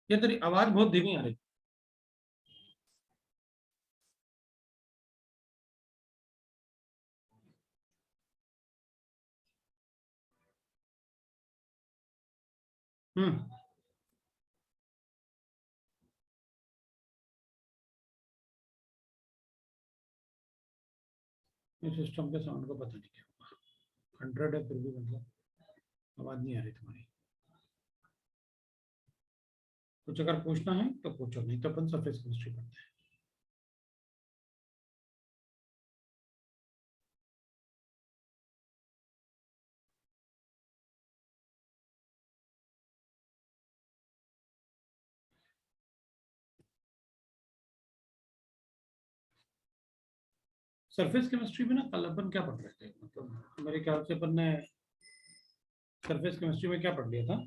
ये तेरी आवाज बहुत धीमी आ रही। हम्म। इस सिस्टम के साउंड को पता नहीं क्या हुआ। 100 है फिर भी मतलब आवाज नहीं आ रही तुम्हारी। कुछ अगर पूछना है तो पूछो, नहीं तो अपन सरफेस केमिस्ट्री करते हैं। सरफेस केमिस्ट्री में ना कल अपन क्या पढ़ रहे थे, मतलब मेरे ख्याल से अपन ने सरफेस केमिस्ट्री में क्या पढ़ लिया था?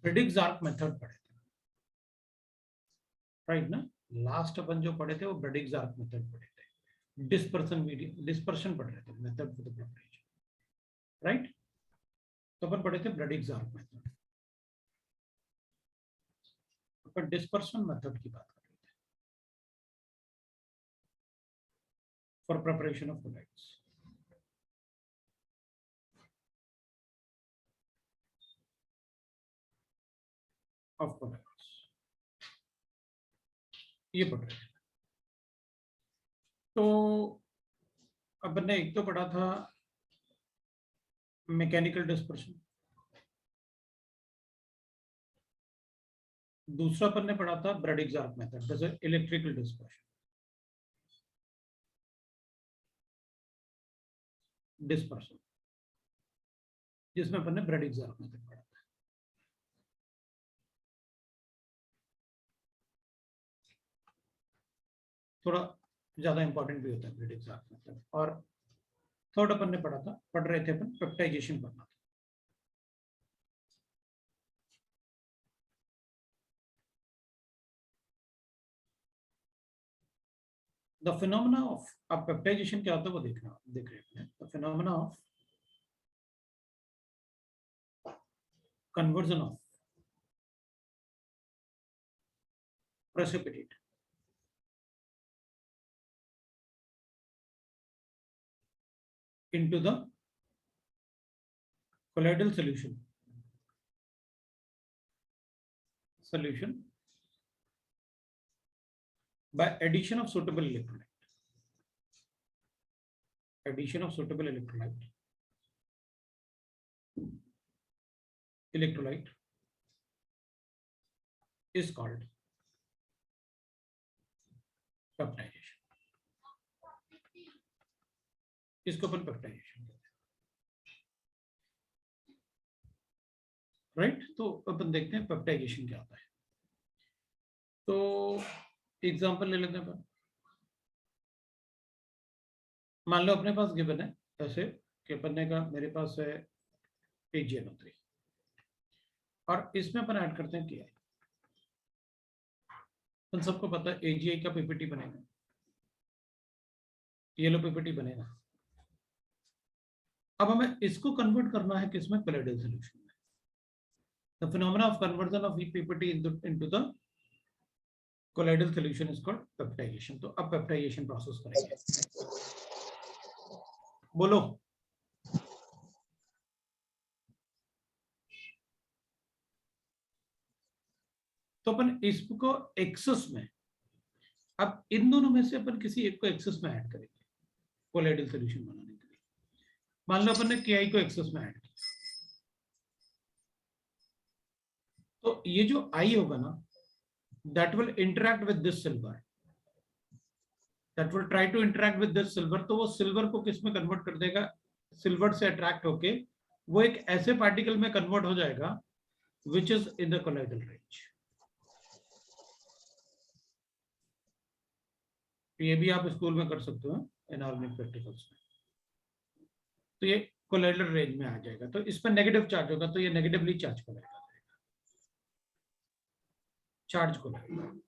ब्रेडिग्स आर्क मेथड पढ़े थे, राइट ना? लास्ट अपन जो पढ़े थे वो ब्रेडिग्स आर्क मेथड पढ़े थे। डिस्पर्शन पढ़ रहे थे, method for the preparation, right? तो अपन पढ़े थे ब्रेडिग्स आर्क मेथड। अपन डिस्पर्शन मेथड की बात कर रहे थे for preparation of colloids. Of colloids ये पढ़ रहे थे। तो अपन ने एक तो पढ़ा था मैकेनिकल डिस्पर्शन, दूसरा अपन ने पढ़ा था ब्रेडिग्स आर्क मेथड, जैसे इलेक्ट्रिकल डिस्पर्शन, डिस्पर्शन, जिसमें अपन ने ब्रेडिग्स आर्क मेथड पढ़ा था। थोड़ा ज्यादा इंपॉर्टेंट भी होता है ब्रेडिग्स आर्क मेथड। और थर्ड अपन ने पढ़ रहे थे अपन पेप्टाइजेशन पढ़ना था। द फिनोमेना ऑफ, अब पेप्टाइजेशन क्या होता है वो देख रहे हैं। The phenomena of conversion of precipitate into the colloidal solution by addition of suitable electrolyte. Addition of suitable electrolyte is called peptidation. इसको अपन पेप्टाइजेशन कहते हैं, राइट? तो अपन देखते हैं पेप्टाइजेशन क्या होता है। तो एग्जांपल ले लेते हैं अपन। मान लो अपने पास गिवन है ऐसे कि अपन ने कहा मेरे पास है AgNO3 और इसमें अपन ऐड करते हैं KI। अपन सबको पता है AgI का PPT बनेगा, येलो PPT बनेगा। अब हमें इसको कन्वर्ट करना है किसमें? कोलाइडल सॉल्यूशन में। The phenomena of conversion of PPT into the colloidal solution is called peptization. तो अब पेप्टाइजेशन प्रोसेस करेंगे, बोलो। तो अपन इसको एक्सेस में, अब इन दोनों में से अपन किसी एक को एक्सेस में ऐड करेंगे कोलाइडल सॉल्यूशन बनाने के लिए। मान लो अपन ने KI को एक्सेस में ऐड किया, तो ये जो I होगा ना, that will interact with this silver, that will try to interact with this silver। तो वो सिल्वर को किस में कन्वर्ट कर देगा? सिल्वर से अट्रैक्ट होके वो एक ऐसे पार्टिकल में कन्वर्ट हो जाएगा which is in the colloidal range। ये भी आप स्कूल में कर सकते हो इनऑर्गेनिक प्रैक्टिकल्स में। तो ये कोलाइडल रेंज में आ जाएगा, तो इस पर नेगेटिव चार्ज होगा, तो ये नेगेटिवली चार्ज कोलाइड आ जाएगा, चार्ज कोलाइड।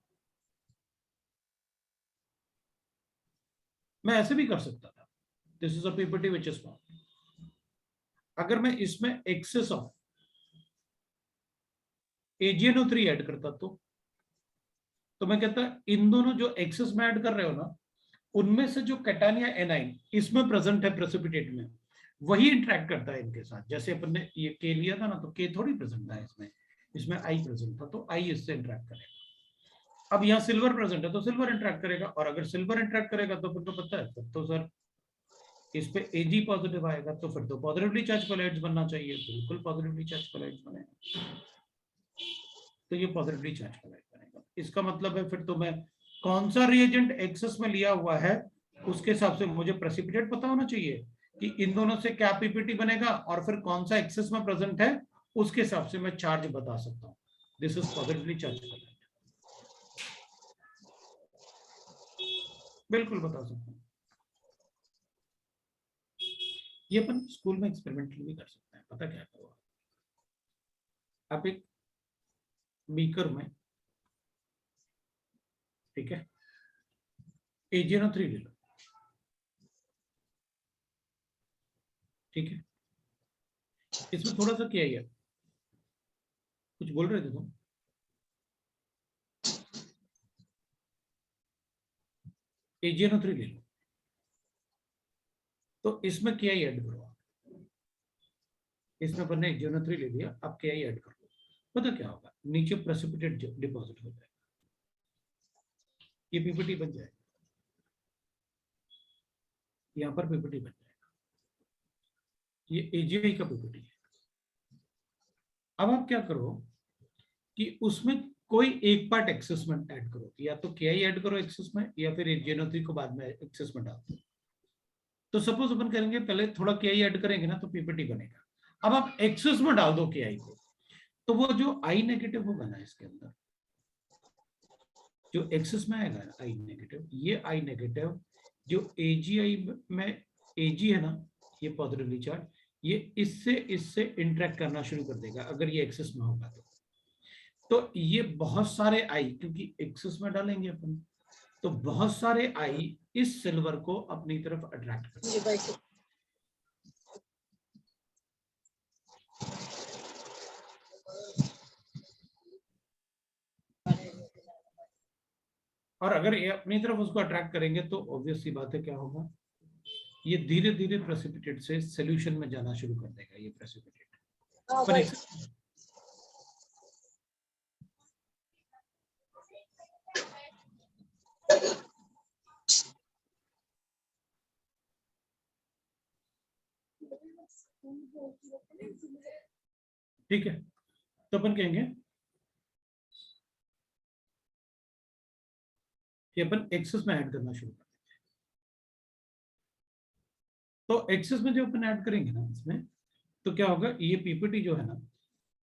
मैं ऐसे भी कर सकता था, this is a PPT which is form. अगर मैं इसमें एक्सेस ऑफ AgNO3 ऐड करता तो मैं कहता इन दोनों जो एक्सेस में ऐड कर रहे हो ना, उनमें से जो कैटायन या एनाइन इसमें प्रेजेंट है प्रेसिपिटेट में, वही इंटरेक्ट करता है इनके साथ। जैसे अपन ने ये के लिया था ना, तो के थोड़ी प्रेजेंट था इसमें, इसमें आई प्रेजेंट था, तो आई इससे इंटरेक्ट करेगा। अब यहाँ सिल्वर प्रेजेंट है तो सिल्वर इंटरेक्ट करेगा, और अगर सिल्वर इंटरेक्ट करेगा तो फिर तो पता है, फिर तो सर इस पे Ag पॉजिटिव आएगा, तो फिर तो पॉजिटिवली चार्ज कोलाइड्स बनना चाहिए, बिल्कुल पॉजिटिवली चार्ज कोलाइड्स बनेगा, तो ये पॉजिटिवली चार्ज कोलाइड बनेगा। इसका मतलब है फिर तो मैं कौन सा रिएजेंट एक्सेस में लिया हुआ है उसके हिसाब से मुझे प्रेसिपिटेट पता होना चाहिए कि इन दोनों से क्या पीपीटी बनेगा, और फिर कौन सा एक्सेस में प्रेजेंट है उसके हिसाब से मैं चार्ज बता सकता हूं। This is positively charge colloid, बिल्कुल बता सकता हूं। ये अपन स्कूल में एक्सपेरिमेंटली भी कर सकते हैं। पता क्या करो, आप एक बीकर में, ठीक है, AgNO3 ले लो, ठीक है, इसमें थोड़ा सा क्या है, कुछ बोल रहे थे तुम? AgNO3 ले लो, तो इसमें क्या ऐड करो, इसमें अपन ने AgNO3 ले लिया, अब क्या ऐड कर लो, पता क्या होगा, नीचे प्रेसिपिटेट डिपॉजिट हो जाएगा, ये पीपीटी बन जाएगा, यहाँ पर पीपीटी बन जाएगा, ये AgI का पीपीटी है। अब आप क्या करो कि उसमें कोई एक पार्ट एक्सेस में ऐड करो, या तो KI ऐड करो एक्सेस में, या फिर AgNO3 को बाद में एक्सेस में डाल दो। तो सपोज अपन करेंगे पहले थोड़ा KI ऐड करेंगे ना, तो पीपीटी बनेगा। अब आप एक्सेस में डाल दो KI को, तो वो जो I नेगेटिव होगा ना इसके अंदर, जो एक्सेस में आएगा I नेगेटिव, ये I नेगेटिव जो AgI में Ag है ना, ये पॉजिटिवली चार्ज, ये इससे इंटरेक्ट करना शुरू कर देगा अगर ये एक्सेस में होगा तो ये बहुत सारे आई, क्योंकि एक्सेस में डालेंगे अपन, तो बहुत सारे आई इस सिल्वर को अपनी तरफ अट्रैक्ट करेंगे। और अगर ये अपनी तरफ उसको अट्रैक्ट करेंगे तो ऑब्वियस सी बात है क्या होगा, ये धीरे धीरे प्रेसिपिटेट से सोल्यूशन में जाना शुरू कर देगा ये प्रेसिपिटेट। ठीक है, तो अपन कहेंगे कि अपन एक्सेस में ऐड करना शुरू कर देते हैं। तो एक्सेस में जो अपन ऐड करेंगे ना इसमें, तो क्या होगा, ये पीपीटी जो है ना,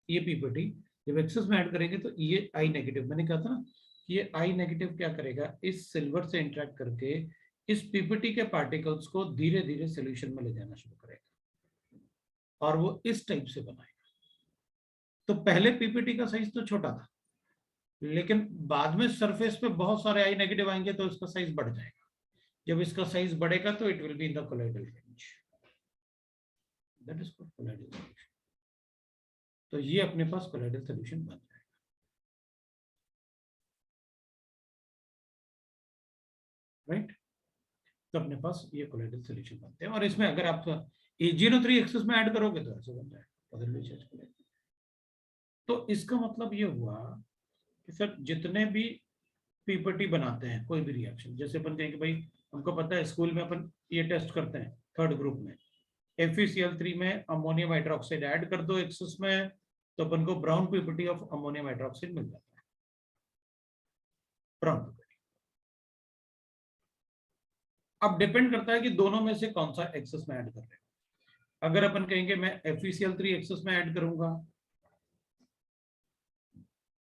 ये पीपीटी जब एक्सेस में ऐड करेंगे तो ये आई नेगेटिव, मैंने कहा था ना, ये आई नेगेटिव क्या करेगा, इस सिल्वर से इंटरेक्ट करके इस पीपीटी के पार्टिकल्स को धीरे धीरे सोल्यूशन में ले जाना शुरू करेगा, और वो इस टाइप से बनाएगा। तो पहले पीपीटी का साइज तो छोटा था, लेकिन बाद में सरफेस पे बहुत सारे आई नेगेटिव आएंगे तो इसका साइज बढ़ जाएगा। जब इसका साइज बढ़ेगा तो it will be in the colloidal range, that is called colloidal solution. तो ये अपने पास कोलाइडल सोल्यूशन बन जाएगा, राइट। तो अपने पास ये कोलाइडल सोल्यूशन बनते हैं, और इसमें अगर आप AgNO3 एक्सेस में ऐड करोगे तो ऐसे बन जाएगा। तो इसका मतलब ये हुआ कि सर जितने भी पीपीटी बनाते हैं कोई भी रिएक्शन, जैसे अपन कहेंगे भाई हमको पता है स्कूल में अपन ये टेस्ट करते हैं थर्ड ग्रुप में, FeCl3 में अमोनियम हाइड्रोक्साइड ऐड कर दो एक्सेस में, तो अपन को brown PPT of ammonium hydroxide मिल जाता है, ब्राउन पीपीटी। अब डिपेंड करता है कि दोनों में से कौन सा एक्सेस में ऐड कर रहे हैं। अगर अपन कहेंगे मैं FeCl3 एक्सेस में ऐड करूंगा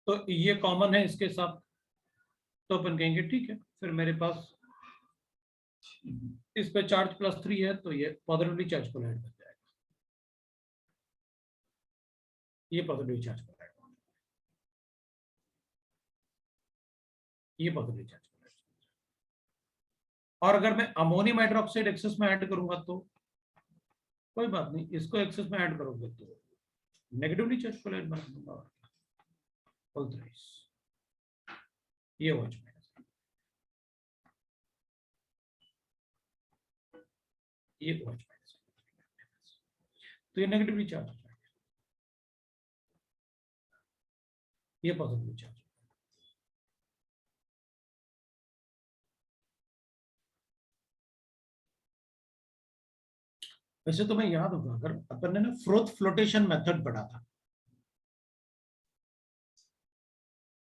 तो ये कॉमन है इसके साथ, तो अपन कहेंगे ठीक है, फिर मेरे पास इस पे चार्ज +3 है तो ये पॉजिटिवली चार्ज को ऐड कर जाएगा, ये पॉजिटिव चार्ज को ऐड, ये पॉजिटिव चार्ज को ऐड। और अगर मैं अमोनियम हाइड्रोक्साइड एक्सेस में ऐड करूंगा तो कोई बात नहीं, इसको एक्सेस में ऐड करोगे तो नेगेटिवली चार्ज कोलाइड बना दूंगा। और ये हो जाएगा, ये हो जाएगा, तो ये नेगेटिवली चार्ज हो जाएगा, ये पॉजिटिवली चार्ज। वैसे तुम्हें याद होगा, अगर अपन ने ना फ्रोथ फ्लोटेशन मेथड पढ़ा था,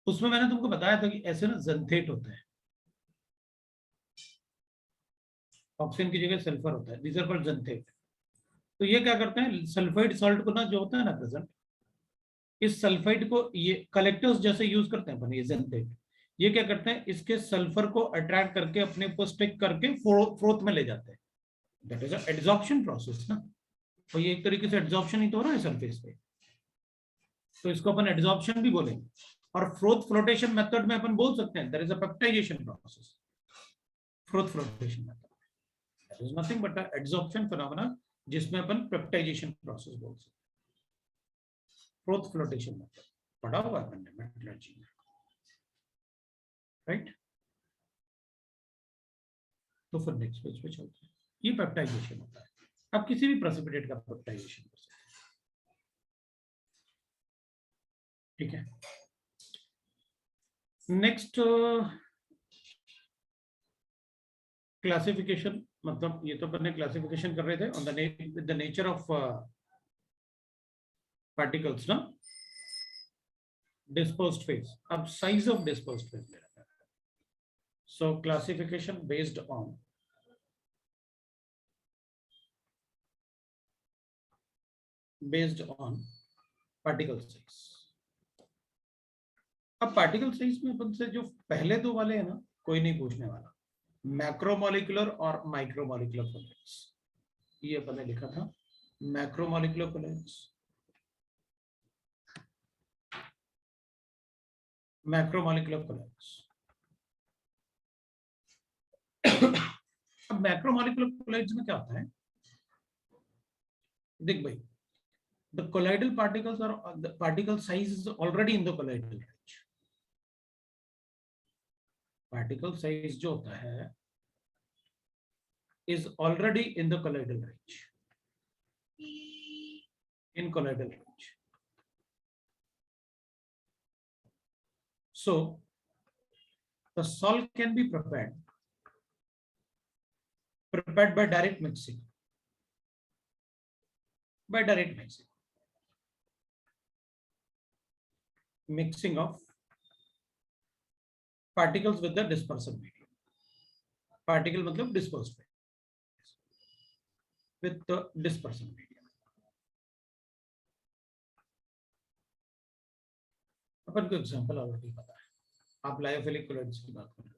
उसमें मैंने तुमको बताया था कि ऐसे ना ज़ेंथेट होता है, ऑक्सीजन की जगह सल्फर होता है, दीज आर कॉल्ड ज़ेंथेट। तो ये क्या करते हैं, सल्फाइड सॉल्ट को ना जो होता है ना प्रेजेंट, इस सल्फाइड को ये कलेक्टर्स जैसे यूज करते हैं अपन, ये ज़ेंथेट, ये क्या करते हैं, इसके सल्फर को अट्रैक्ट करके अपने ऊपर स्टिक करके फ्रोथ में ले जाते हैं। दैट इज एडजॉर्प्शन प्रोसेस ना, तो ये एक तरीके से एडजॉर्प्शन ही तो हो रहा है सरफेस पे, तो इसको अपन एडजॉर्प्शन भी बोलेंगे। और फ्रोथ फ्लोटेशन मेथड में अपन बोल सकते हैं there is a peptization process, froth flotation method, that is nothing but a adsorption phenomena, जिसमें अपन पेप्टाइजेशन प्रोसेस बोल सकते हैं। फ्रोथ फ्लोटेशन मेथड पढ़ा हुआ है अपन ने मेटलर्जी में, राइट। तो फिर नेक्स्ट पेज पे चलते हैं, ये पेप्टाइजेशन होता है, आप किसी भी प्रेसिपिटेट का पेप्टाइजेशन कर सकते हैं, ठीक है। नेक्स्ट क्लासिफिकेशन, मतलब ये तो अपने क्लासिफिकेशन कर रहे थे on the nature of particles ना, डिस्पर्स्ड फेज, अब साइज ऑफ डिस्पर्स्ड फेज ले रहा है। सो classification based on particle size. अब पार्टिकल साइज में अपन से जो पहले दो वाले हैं ना, कोई नहीं पूछने वाला, मैक्रोमोलिकुलर और माइक्रोमोलिकुलर कोलाइड्स, ये अपन ने लिखा था मैक्रोमोलिकुलर कोलाइड्स, मैक्रोमोलिकुलर कोलाइड्स। अब मैक्रोमोलिकुलर कोलाइड्स में क्या होता है, देख भाई, the colloidal particles are the particle size is already in the colloidal range, particle size जो होता है is already in the colloidal range, in colloidal range. So the salt can be prepared by direct mixing, mixing of particles with the dispersion medium, particle मतलब dispersed with the dispersion medium। अपन को example already पता है, आप lyophilic collides की बात कर रहे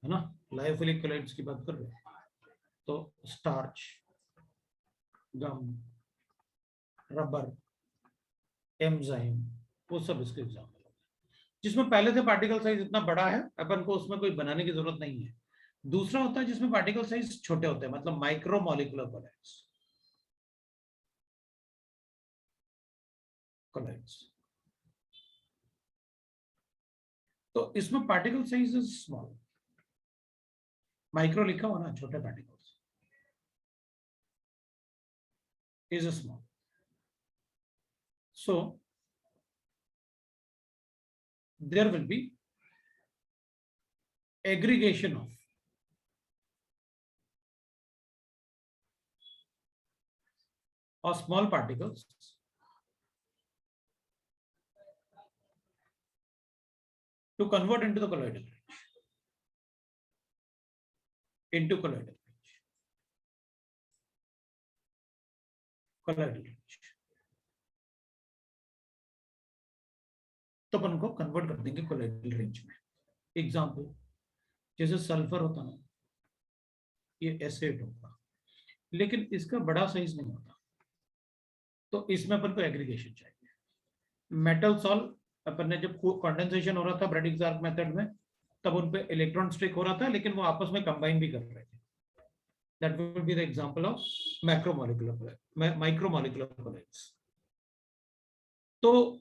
है ना, लायोफिलिक कोलाइड्स की बात कर रहे हैं, तो स्टार्च, गम, रबर, एंजाइम, वो सब इसके एग्जांपल है, जिसमें पहले से पार्टिकल साइज इतना बड़ा है अपन को उसमें कोई बनाने की जरूरत नहीं है। दूसरा होता है जिसमें पार्टिकल साइज छोटे होते हैं, मतलब माइक्रोमोलिकुलर कोलाइड्स। तो इसमें particle size is small, micro लिखा हुआ ना, छोटे particles is small, so there will be aggregation of small particles to convert into the colloidal range, colloidal range। तो अपन को कन्वर्ट कर देंगे कोलाइडल रेंज में। एग्जांपल, जैसे सल्फर होता ना, ये एसिड होगा, लेकिन इसका बड़ा साइज नहीं होता, तो इसमें अपन को एग्रीगेशन चाहिए। मेटल सॉल्ट, अपन ने जब कंडेंसेशन हो रहा था ब्रेडिक्स आर्क मेथड में, तब उन पे इलेक्ट्रॉन स्ट्रिक हो रहा था, लेकिन वो आपस में कंबाइन भी कर रहे थे, That will be the example of micromolecular colloids. So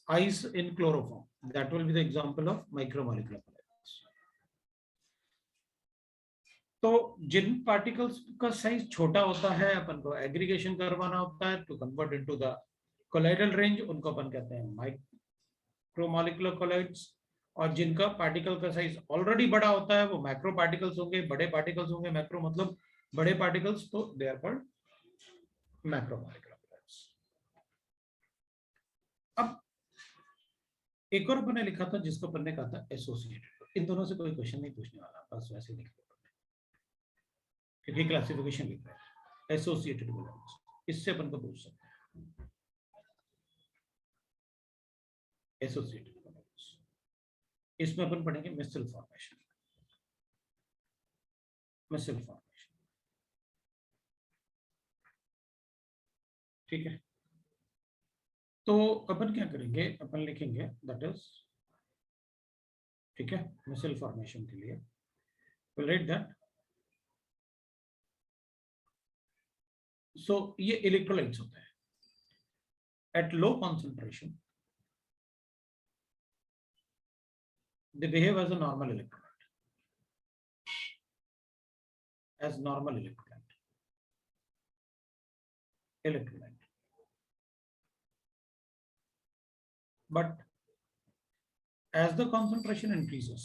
ice in chloroform, that will be the example of micromolecular colloids. तो जिन पार्टिकल्स का साइज छोटा होता है अपन को एग्रीगेशन करवाना होता है to convert into the colloidal range, उनको अपन कहते हैं माइक्रोमोलिकुलर कोलाइड्स। और जिनका पार्टिकल का साइज ऑलरेडी बड़ा होता है वो मैक्रो पार्टिकल्स होंगे, बड़े पार्टिकल्स होंगे। मैक्रो मतलब बड़े पार्टिकल्स, तो they are called macromolecular colloids. अब एक और अपन ने लिखा था जिसको अपन ने कहा था एसोसिएटेड। इन दोनों से कोई क्वेश्चन नहीं पूछने वाला, बस वैसे लिख लो क्योंकि क्लासिफिकेशन लिख रहा है। एसोसिएटेड कोलाइड्स, इससे अपन को पूछ सकते हैं एसोसिएटेड कोलाइड्स। इसमें अपन पढ़ेंगे मिसल फॉर्मेशन। मिसल फॉर्मेशन, ठीक है। तो अपन क्या करेंगे, अपन लिखेंगे दैट इज, ठीक है, मिसल फॉर्मेशन के लिए विल राइट दैट। सो ये इलेक्ट्रोलाइट्स होते हैं eight low concentration, they behave as a normal electrolyte, as normal electrolyte. But as the concentration increases,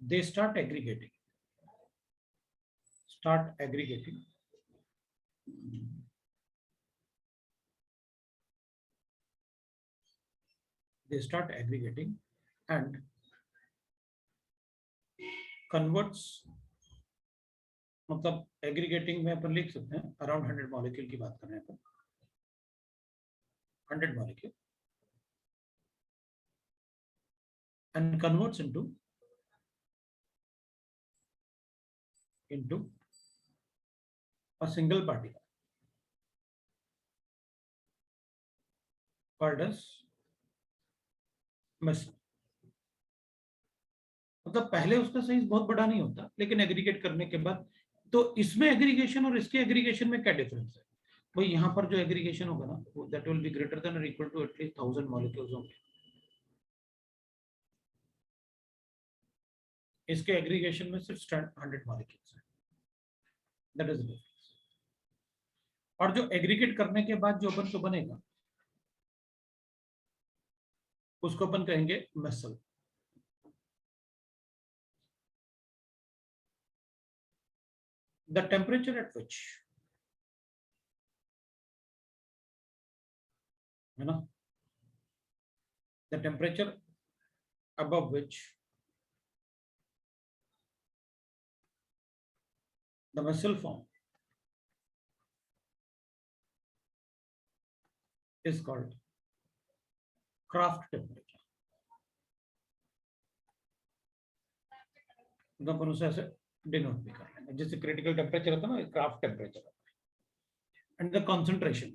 they start aggregating. They start aggregating and converts, मतलब aggregating में अपन लिख सकते हैं अराउंड 100 मॉलिक्यूल की बात कर रहे हैं अपन, 100 molecule, and converts into a single particle called as मेसल। मतलब पहले उसका साइज बहुत बड़ा नहीं होता, लेकिन एग्रीगेट करने के बाद, तो इसमें एग्रीगेशन और इसके एग्रीगेशन में क्या डिफरेंस है भाई? यहाँ पर जो एग्रीगेशन होगा ना, that will be greater than और इक्वल टू एटलीस्ट 1000 मॉलिक्यूल्स होंगे। इसके एग्रीगेशन में सिर्फ 100 मॉलिक्यूल्स हैं, दैट इज डिफरेंस। और जो एग्रीगेट करने के बाद जो अपन को बनेगा उसको अपन कहेंगे मेसल। The temperature at which, you know, the temperature above which the mesil form is called Kraft temperature. तो अपन उसे ऐसे डिनोट भी कर लेंगे, जैसे क्रिटिकल टेम्परेचर होता है ना, क्राफ्ट टेम्परेचर होता है। And the concentration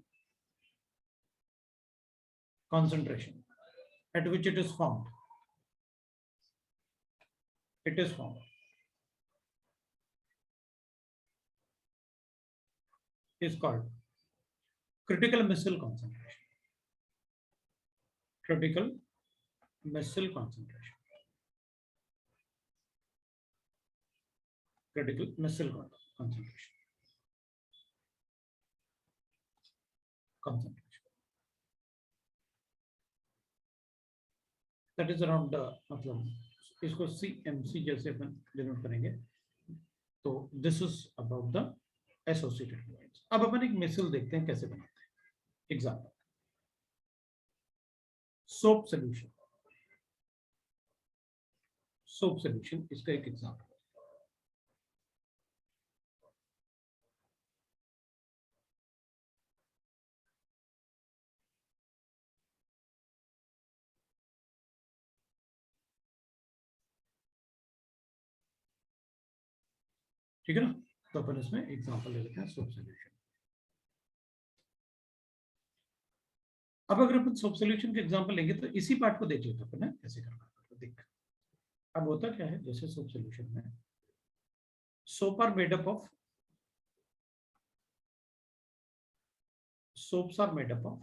at which it is formed is called critical missile concentration. Critical missile concentration. Critical missile concentration. That is around मतलब इसको CMC जैसे अपन डिनोट करेंगे। तो this is about the associated colloids. अब अपन एक मिसल देखते हैं कैसे बनाते हैं। एग्जांपल, सोप सॉल्यूशन, इसका एक एग्जांपल। ठीक है ना, तो अपन इसमें एग्जांपल ले लेते हैं सोप सॉल्यूशन। अब अगर अपन सोप सोल्यूशन के एग्जांपल लेंगे तो इसी पार्ट को देख लेते अपन कैसे करना है। देख अब होता क्या है, जैसे सोप सोल्यूशन में soap are made up of soaps are made up of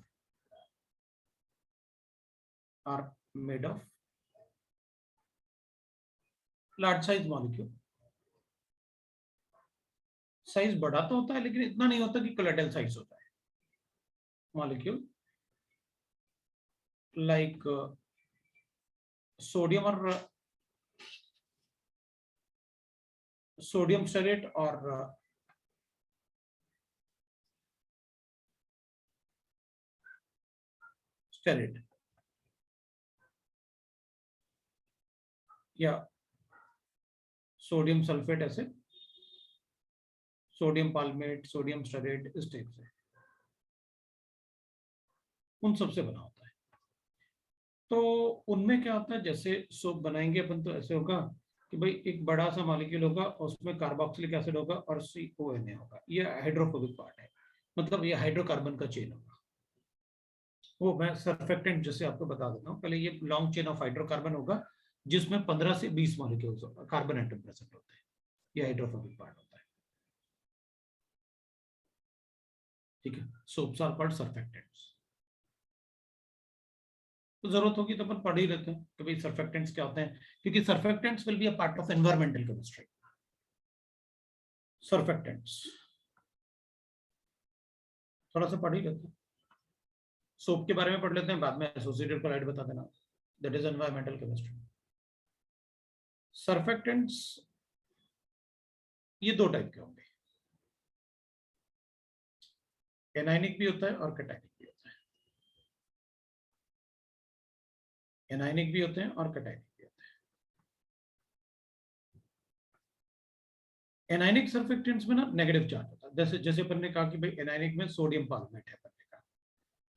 are made of large size molecule। Size बड़ा तो होता है लेकिन इतना नहीं होता कि कोलेटल साइज होता है। मॉलिक्यूल लाइक सोडियम और सोडियम स्टेरेट और स्टेरेट या sodium sulphate acid, sodium palmitate, sodium stearate, इस टाइप से उन सबसे बना होता है। तो उनमें क्या होता है, जैसे सोप बनाएंगे अपन तो ऐसे होगा कि भाई एक बड़ा सा मॉलिक्यूल होगा और उसमें कार्बोक्सिलिक एसिड होगा और CONA होगा। ये हाइड्रोफोबिक पार्ट है, मतलब ये हाइड्रोकार्बन का चेन होगा। वो मैं सर्फेक्टेंट जैसे आपको बता देता हूँ। पहले ये लॉन्ग चेन ऑफ हाइड्रोकार्बन होगा जिसमें 15 से 20 मॉलिक्यूल्स कार्बन एटम प्रेजेंट होते हैं। ये हाइड्रोफोबिक पार्ट होता है। ठीक है, सोप्स आर कॉल्ड सर्फेक्टेंट्स। तो जरूरत होगी तो अपन पढ़ ही लेते हैं कि भाई सर्फेक्टेंट्स क्या होते हैं, क्योंकि surfactants will be a part of environmental chemistry. Surfactants थोड़ा सा पढ़ ही लेते हैं। सोप के बारे में पढ़ लेते हैं, बाद में एसोसिएटेड कोलाइड बता देना, that is environmental chemistry. Surfactants ये दो टाइप के होंगे, एनायनिक भी होता है और कैटायनिक भी होता है। एनायनिक भी होते हैं और कैटायनिक भी होते हैं। एनायनिक सर्फेक्टेंट्स में ना नेगेटिव चार्ज होता है। जैसे जैसे अपन ने कहा कि भाई एनायनिक में सोडियम पाल्मेट है अपन ने कहा,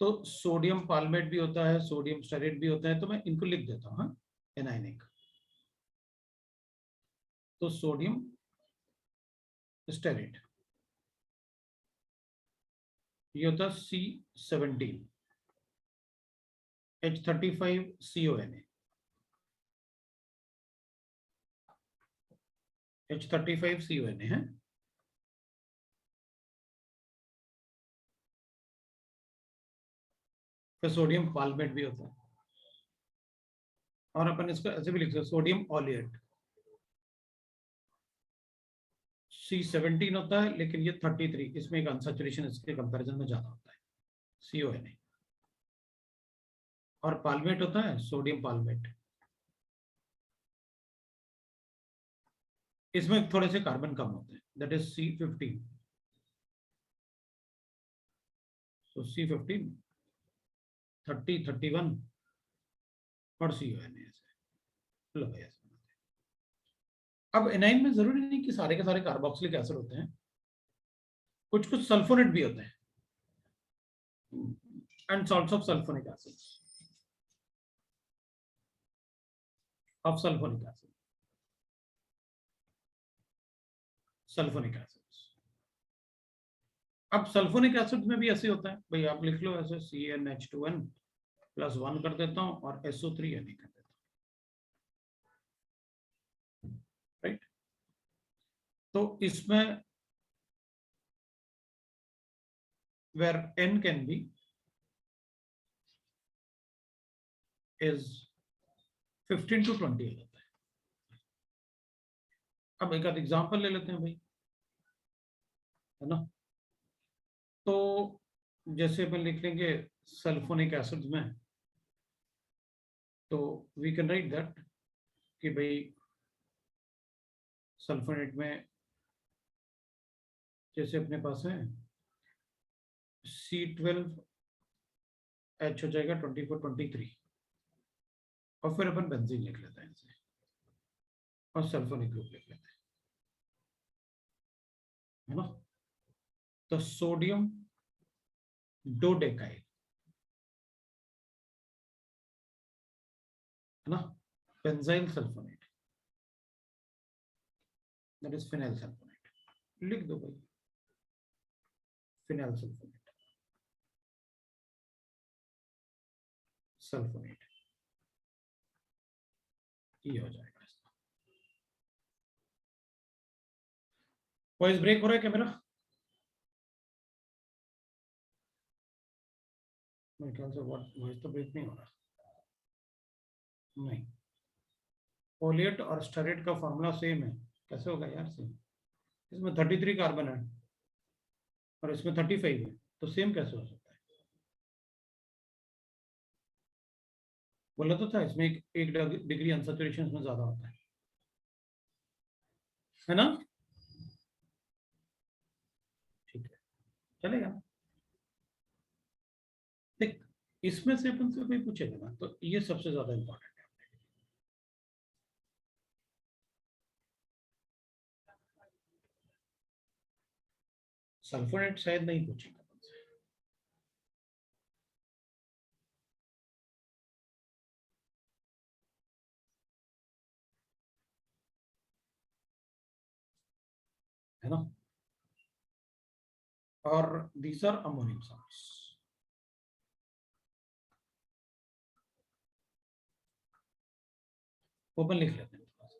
तो सोडियम पाल्मेट भी होता है, सोडियम स्टेरेट भी होता है, तो मैं इनको लिख देता हूँ। हाँ, एनायनिक तो सोडियम स्टेरेट ये होता है C17 H35 CONA, H35 CONA है। फिर सोडियम पाल्मेट भी होता है, और अपन इसको ऐसे भी लिख सकते सोडियम ऑलिएट C17 होता है, लेकिन ये 33, इसमें एक अनसैचुरेशन इसके कंपैरिजन में ज्यादा होता है, CONA। और पाल्मेट होता है सोडियम पाल्मेट, इसमें थोड़े से कार्बन कम होते हैं, दैट इज C15। तो C15 30 31 और CONA ऐसे लो भाई ऐसे। अब एनाइन में जरूरी नहीं कि सारे के सारे कार्बोक्सिलिक एसिड होते हैं, कुछ कुछ सल्फोनेट भी होते हैं and salts of sulphonic acid, of sulphonic acid, sulphonic acids. अब सल्फोनिक एसिड में भी ऐसे होता है भाई, आप लिख लो ऐसे CnH2n +1 कर देता हूं और SO3 कर देता हूं, राइट। तो इसमें where n can be is 15 to 20 होता है। अब एक आध एग्जांपल ले लेते हैं भाई, है ना। तो जैसे अपन लिख लेंगे सल्फोनिक एसिड्स में, तो वी कैन राइट दैट कि भाई सल्फोनेट में जैसे अपने पास है C12H हो जाएगा 24 23, और फिर अपन बेंजीन लिख लेते हैं इसे और सल्फोनिक ग्रुप लिख लेते हैं, है ना। तो सोडियम डोडेकाइल, है ना, benzyl sulphonate, that is phenyl sulphonate. लिख दो भाई फिनाइल सल्फोनेट। सल्फोनेट, ये हो जाएगा इसका। वॉइस ब्रेक हो रहा है क्या मेरा? मेरे ख्याल से वॉइस तो ब्रेक नहीं हो रहा। नहीं, फोलेट और स्टेरेट का फॉर्मूला सेम है। कैसे होगा यार सेम? इसमें 33 कार्बन है और इसमें 35 है, तो सेम कैसे हो सकता है? बोला तो था इसमें एक डिग्री अनसैचुरेशन इसमें ज्यादा होता है ना? ठीक है, चलेगा। देख, इसमें से अपन से कोई पूछेगा ना तो ये सबसे ज्यादा इंपॉर्टेंट है। सल्फोनेट शायद नहीं पूछेगा अपन से। है ना? और these are ammonium salts. Open लिख लेते हैं थोड़ा सा।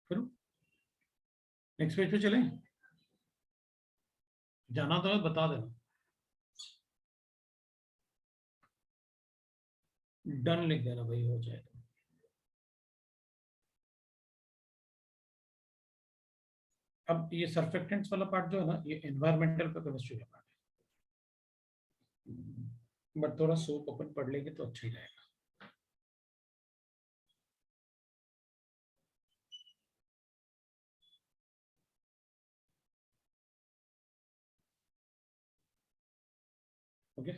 फिर नेक्स्ट पेज पे चलें? जाना तो है, बता देना। डन लिख देना भाई, हो जाएगा। अब ये सर्फेक्टेंट्स वाला पार्ट जो है ना, ये एनवायरमेंटल का केमिस्ट्री का पार्ट है, बट थोड़ा सोप अपन पढ़ लेंगे तो अच्छा ही रहेगा। ओके,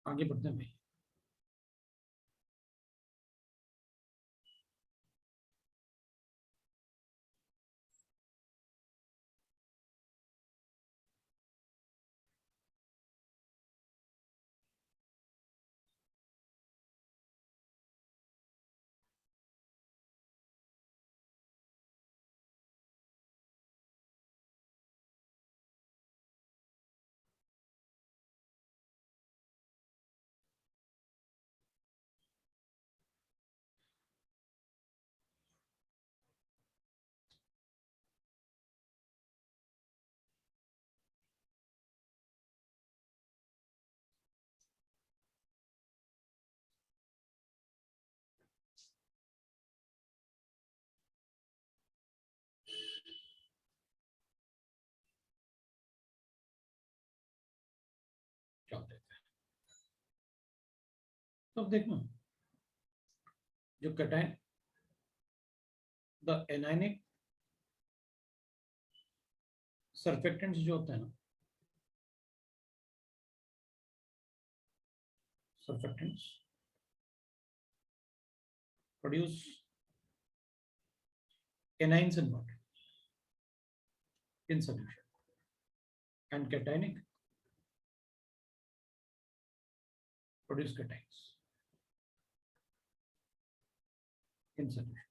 आगे बढ़ते हैं भाई। चलते हैं। तो अब देखना, जो कैटायन, द एनायनिक सर्फेक्टेंट्स जो होते हैं ना, surfactants produce anions in water in solution, and cationic produce cations in solution.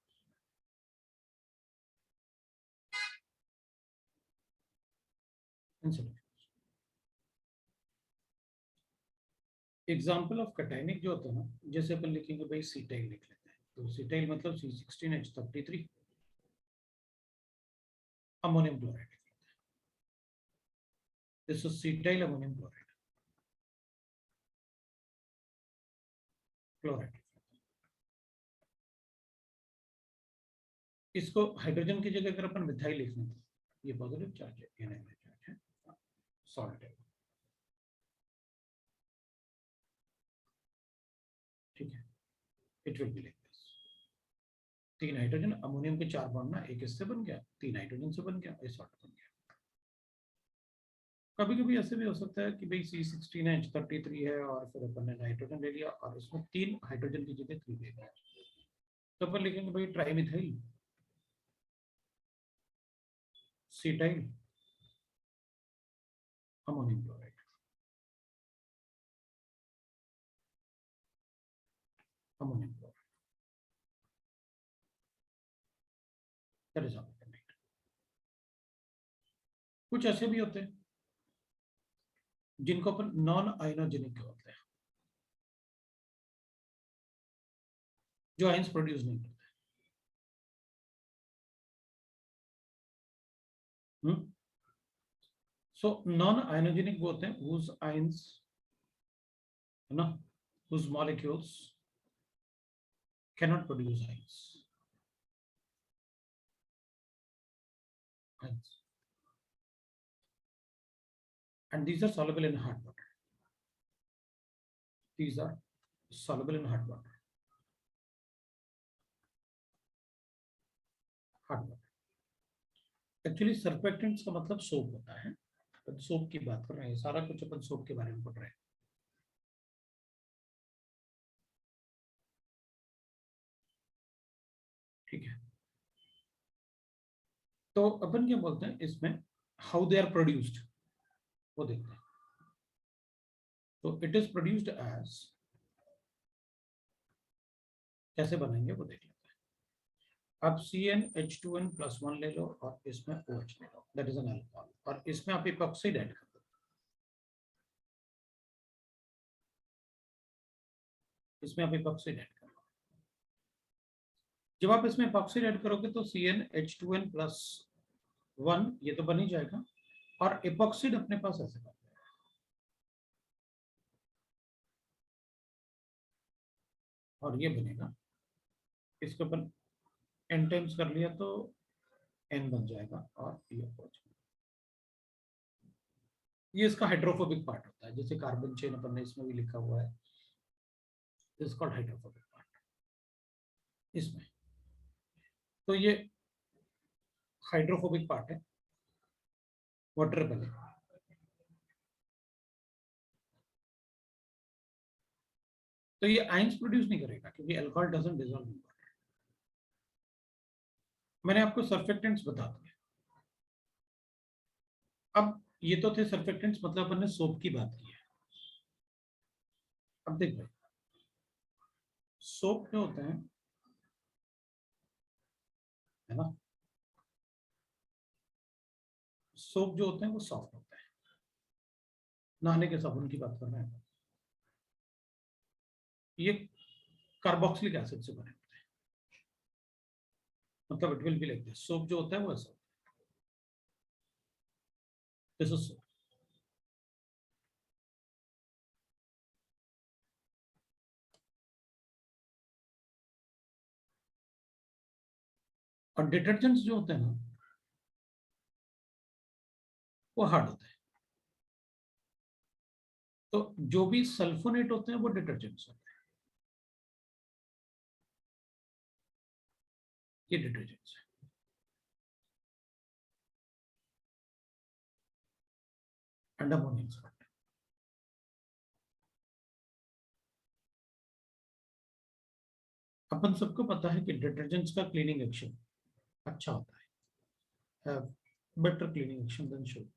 In solution. Example of cationic जो होता है ना, जैसे अपन लिखेंगे भाई सीटाइल लिख लेते हैं, तो सीटाइल मतलब C16H33 ammonium chloride. This is सीटाइल ammonium chloride. Chloride, इसको हाइड्रोजन की जगह अगर अपन मिथाइल लिख लें, ये पॉजिटिव चार्ज है, ये नेगेटिव चार्ज है, सॉल्ट है। ठीक है, it will be like this. 3 hydrogen, ammonium के 4 बॉन्ड ना, एक इससे बन गया, 3 हाइड्रोजन से बन गया, ये सॉल्ट बन गया। कभी कभी ऐसे भी हो सकता है कि भाई C16 है, H33 है, और फिर अपन ने नाइट्रोजन ले लिया और इसमें 3 हाइड्रोजन की जगह 3 ले लिया, तो अपन लिखेंगे भाई trimethyl, सीटाइल, ammonium chloride, ammonium chloride, that is all. कुछ ऐसे भी होते हैं जिनको अपन नॉन आयोनोजेनिक होते हैं, जो आयंस प्रोड्यूस नहीं करते। सो नॉन आयोनोजेनिक वो होते हैं whose ions, है ना, whose molecules cannot produce ions, and these are soluble in hard water. These are soluble in hard water. Hard water actually surfactants का मतलब सोप होता है, तो सोप की बात कर रहे हैं, सारा कुछ अपन सोप के बारे में पढ़ रहे हैं। ठीक है, तो अपन क्या बोलते हैं इसमें, हाउ दे आर प्रोड्यूस्ड वो देखते हैं। तो इट इज प्रोड्यूस्ड एज, कैसे बनाएंगे वो देख लेते हैं। अब CnH2n+1 ले लो और इसमें OH ले लो, दैट इज एन अल्कोहल, और इसमें आप इपॉक्साइड ऐड कर दो, इसमें आप इपॉक्साइड ऐड करो। जब आप इसमें इपॉक्साइड ऐड करोगे तो CnH2n+1 ये तो बन ही जाएगा, और इपॉक्साइड अपने पास ऐसे बन जाएगा, और ये बनेगा, इसको अपन n टाइम्स कर लिया तो n बन जाएगा, और ये OH। ये इसका हाइड्रोफोबिक पार्ट होता है, जैसे कार्बन चेन अपन ने इसमें भी लिखा हुआ है, दिस कॉल्ड हाइड्रोफोबिक पार्ट इसमें। तो ये हाइड्रोफोबिक पार्ट है, वाटर बने, तो ये आयंस प्रोड्यूस नहीं करेगा क्योंकि alcohol doesn't dissolve in water. मैंने आपको सर्फेक्टेंट्स बता दिए। अब ये तो थे सर्फेक्टेंट्स, मतलब अपन ने सोप की बात की है। अब देख भाई, सोप जो होते हैं, है ना, सोप जो होते हैं वो सॉफ्ट होते हैं, नहाने के साबुन की बात कर रहे हैं, ये कार्बोक्सिलिक एसिड से बने होते हैं, मतलब it will be like this, soap जो होता है वो ऐसा होता है, दिस इज सोप। और डिटर्जेंट्स जो होते हैं ना वो हार्ड होते हैं, तो जो भी सल्फोनेट होते हैं वो डिटर्जेंट्स होते हैं, ये डिटर्जेंट्स है। एंड अमोनियम सॉल्ट, अपन सबको पता है कि डिटर्जेंट्स का क्लीनिंग एक्शन अच्छा होता है, better cleaning action than soap,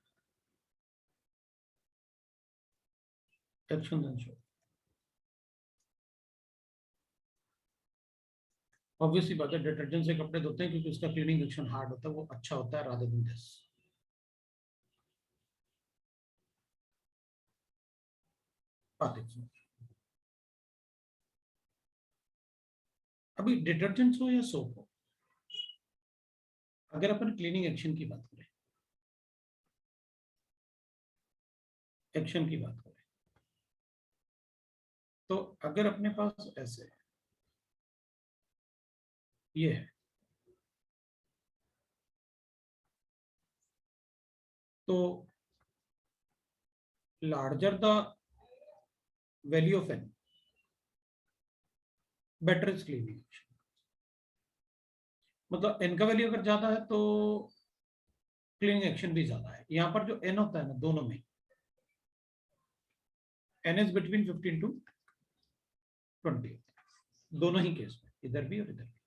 action than soap. Obviously बात है, डिटर्जेंट से कपड़े धोते हैं क्योंकि उसका क्लीनिंग एक्शन हार्ड होता है, वो अच्छा होता है रादर देन दिस। अभी डिटर्जेंट्स हो या सोप हो, अगर अपन क्लीनिंग एक्शन की बात करें, एक्शन की बात करें, तो अगर अपने पास ऐसे ये है, तो larger the value of n, better is cleaning action. मतलब एन का वैल्यू अगर ज्यादा है तो क्लीनिंग एक्शन भी ज्यादा है। यहाँ पर जो एन होता है ना, दोनों में N is between 15 to 20, दोनों ही केस में, इधर भी और इधर भी.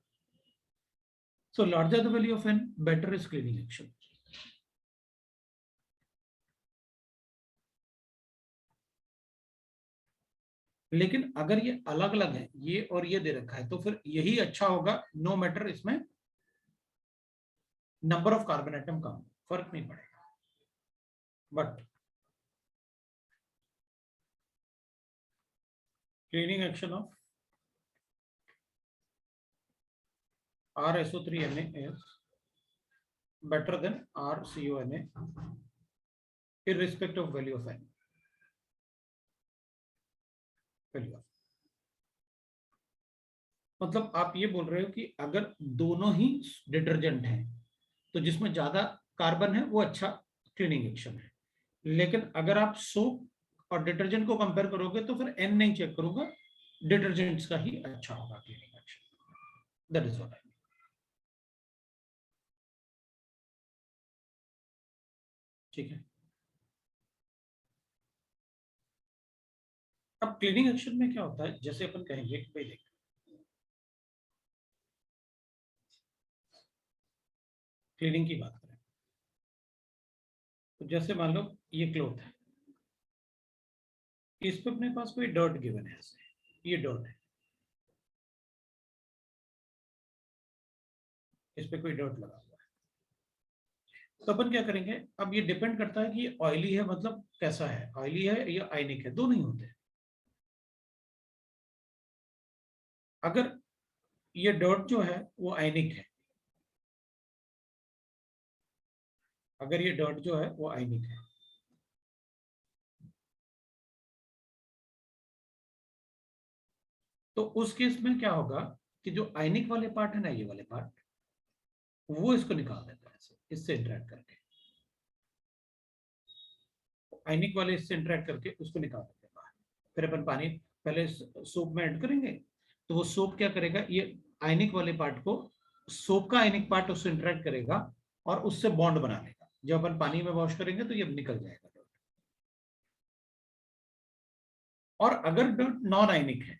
So larger the value of N, better is cleaning action. लेकिन अगर ये अलग अलग है, ये और ये दे रखा है, तो फिर यही अच्छा होगा, नो मैटर इसमें नंबर ऑफ कार्बन एटम कम, फर्क नहीं पड़ेगा. But cleaning action of RSO3Na is better than RCONA irrespective of value of N. मतलब आप ये बोल रहे हो कि अगर दोनों ही डिटर्जेंट हैं तो जिसमें ज्यादा कार्बन है वो अच्छा क्लीनिंग एक्शन है, लेकिन अगर आप सोप और डिटर्जेंट को कंपेयर करोगे तो फिर N नहीं चेक करूंगा, डिटर्जेंट्स का ही अच्छा होगा cleaning action. That is what I mean. ठीक है. अब क्लीनिंग एक्शन में क्या होता है, जैसे अपन कहेंगे भाई देख, क्लीनिंग की बात करें तो जैसे मान लो ये क्लोथ है, इस पे अपने पास कोई डर्ट गिवन है, ऐसे ये डर्ट है, इस पे कोई डर्ट लगा हुआ है, तो अपन क्या करेंगे, अब ये डिपेंड करता है कि ऑयली है मतलब कैसा है, ऑयली है या आयनिक है, दो नहीं होते. अगर ये डॉट जो है वो आयनिक है, अगर ये डॉट जो है वो आयनिक है, तो उस केस में क्या होगा कि जो आयनिक वाले पार्ट है ना, ये वाले पार्ट, वो इसको निकाल देता है ऐसे, इससे इंटरेक्ट करके, आयनिक वाले इससे इंटरेक्ट करके उसको निकाल देते हैं बाहर. फिर अपन पानी पहले सोप में ऐड करेंगे, तो वो सोप क्या करेगा, ये आयनिक वाले पार्ट को, सोप का आयनिक पार्ट उससे इंटरेक्ट करेगा और उससे बॉन्ड बना लेगा. जब अपन पानी में वॉश करेंगे तो ये निकल जाएगा डॉट. और अगर डॉट नॉन आयनिक है,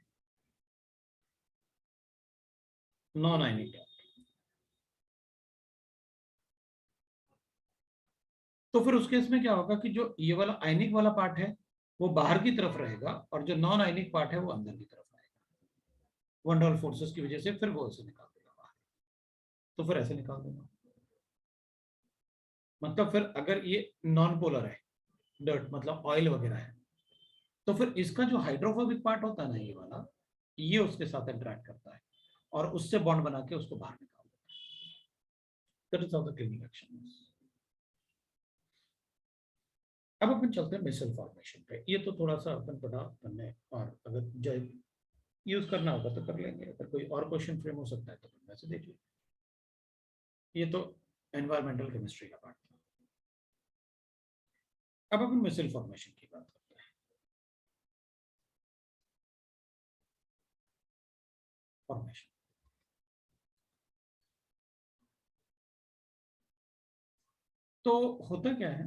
नॉन आयनिक है, तो फिर उस केस में क्या होगा कि जो ये वाला आयनिक वाला पार्ट है वो बाहर की तरफ रहेगा और जो नॉन आयनिक पार्ट है वो अंदर की तरफ आएगा, वन डाल फोर्सेस की वजह से फिर वो ऐसे निकाल देगा बाहर. तो फिर ऐसे निकाल देगा, मतलब फिर अगर ये नॉन पोलर है, डर्ट मतलब ऑयल वगैरह है, तो फिर इसका जो हाइड्रोफोबिक पार्ट होता है ना, ये वाला, ये उसके साथ इंटरेक्ट करता है और उससे बॉन्ड बना के उसको बाहर निकाल देता है. That is how the cleaning action is. अब अपन चलते हैं मिसल फॉर्मेशन पे. ये तो थोड़ा सा अपन पढ़ा अपन ने, और अगर जो यूज करना होगा तो कर लेंगे, अगर कोई और क्वेश्चन फ्रेम हो सकता है तो अपन वैसे देख लेंगे. ये तो एनवायरमेंटल केमिस्ट्री का पार्ट था. अब अपन मिसल फॉर्मेशन की बात करते हैं. फॉर्मेशन तो होता क्या है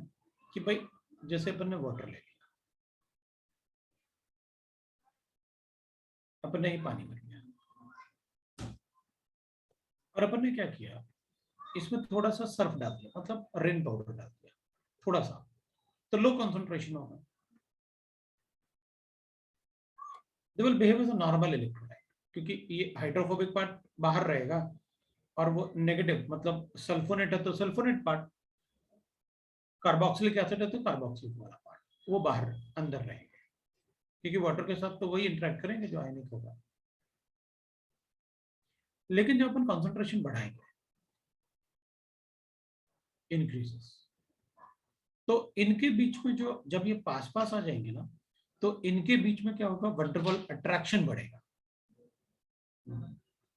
कि भाई जैसे अपन ने वाटर ले लिया, अपन ने ही पानी भर लिया, और अपन ने क्या किया, इसमें थोड़ा सा सर्फ डाल दिया, मतलब रेन पाउडर डाल दिया थोड़ा सा, तो लो कंसंट्रेशन होगा, they will behave as a normal electrolyte, क्योंकि ये हाइड्रोफोबिक पार्ट बाहर रहेगा और वो नेगेटिव मतलब सल्फोनेट है तो सल्फोनेट पार्ट, कार्बोक्सिलिक एसिड है तो कार्बोक्सिलिक वाला पार्ट वो बाहर अंदर रहेंगे, क्योंकि वाटर के साथ तो वही इंटरेक्ट करेंगे जो आयनिक होगा. लेकिन जब अपन कॉन्सेंट्रेशन बढ़ाएंगे, इंक्रीजेस, तो इनके बीच में जो जब ये पास पास आ जाएंगे ना, तो इनके बीच में क्या होगा, वंडरबल अट्रैक्शन बढ़ेगा.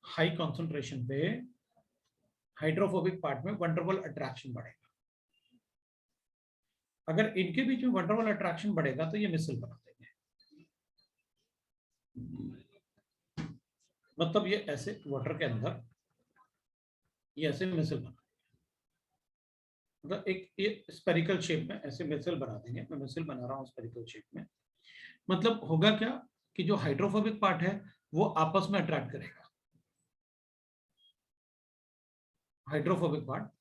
हाई कॉन्सेंट्रेशन पे हाइड्रोफोबिक पार्ट में वंडरबल अट्रैक्शन बढ़ेगा. अगर इनके बीच में वंडरबल अट्रैक्शन बढ़ेगा तो ये मिसल बना देंगे, मतलब ये ऐसे वाटर के अंदर ये ऐसे मिसल बना, मतलब एक ये स्पेरिकल शेप में ऐसे मिसल बना देंगे. मैं मिसल बना रहा हूँ स्पेरिकल शेप में. मतलब होगा क्या कि जो हाइड्रोफोबिक पार्ट है वो आपस में अट्रैक्ट करेगा, हाइड्रोफोबिक पार्ट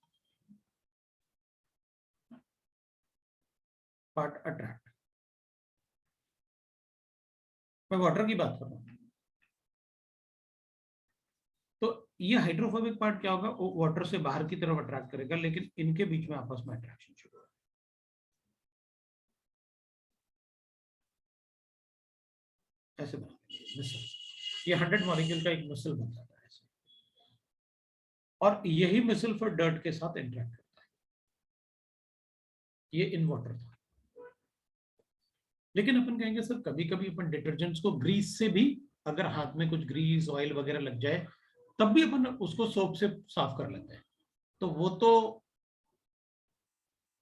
अट्रैक्ट। मैं वाटर की बात कर रहा हूं। तो ये हाइड्रोफोबिक पार्ट क्या होगा, वो वाटर से बाहर की तरफ अट्रैक्ट करेगा, लेकिन इनके बीच में आपस में अट्रैक्शन शुरू होगा। ऐसे बना मिसल, ये 100 मॉलिक्यूल का एक मिसल बन जाता है ऐसे। और यही मिसल फिर डर्ट के साथ इंटरेक्ट करता है। ये इन वाटर था। लेकिन अपन कहेंगे सर कभी कभी अपन डिटर्जेंट्स को ग्रीस से भी, अगर हाथ में कुछ ग्रीस ऑयल वगैरह लग जाए तब भी अपन उसको सोप से साफ कर लेते हैं, तो वो तो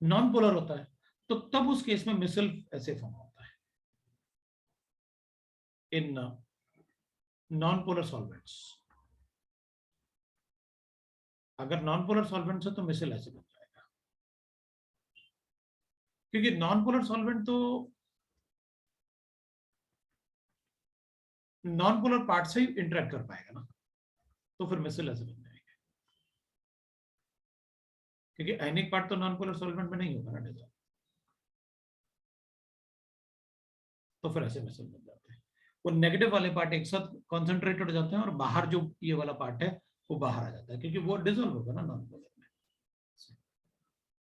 नॉन पोलर होता है। तो तब उस केस में मिसल ऐसे फॉर्म होता है इन नॉन पोलर सॉल्वेंट्स। अगर नॉन पोलर सॉल्वेंट्स है तो मिसल ऐसे बन जाएगा, क्योंकि नॉन पोलर सॉल्वेंट तो नॉन पोलर पार्ट से ही इंटरेक्ट कर पाएगा ना, तो फिर मिसल ऐसे बन जाएगा, क्योंकि आयनिक पार्ट तो नॉन पोलर सॉल्वेंट में नहीं होगा ना डिजॉल्व, तो फिर ऐसे मिसल बन जाते हैं। वो नेगेटिव वाले पार्ट एक साथ कॉन्सेंट्रेटेड हो जाते हैं और बाहर जो ये वाला पार्ट है वो बाहर आ जाता है, क्योंकि वो डिजोल्व होगा ना नॉन पोलर में।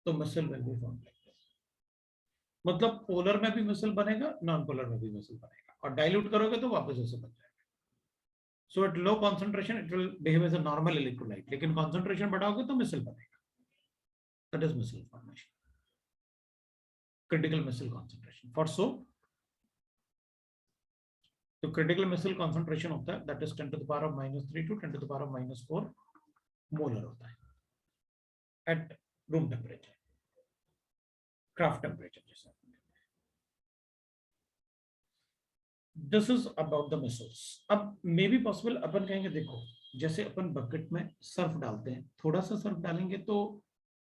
तो micelle will be form like this. मतलब पोलर में भी मिसल बनेगा, नॉन पोलर में भी मिसल बनेगा, और डाइल्यूट करोगे तो वापस ऐसे बन जाएगा। So at low concentration it will behave as a normal electrolyte, लेकिन कॉन्सेंट्रेशन बढ़ाओगे तो मिसल बनेगा। That is micelle formation, critical missile concentration for soap। तो क्रिटिकल मिसल कॉन्सेंट्रेशन होता है that is 10 to the power of -3 to 10 to the power of -4 molar होता है at room temperature, kraft temperature जैसा। This is about the micelles. अब may be possible अपन कहेंगे देखो, जैसे अपन बकेट में सर्फ डालते हैं, थोड़ा सा सर्फ डालेंगे तो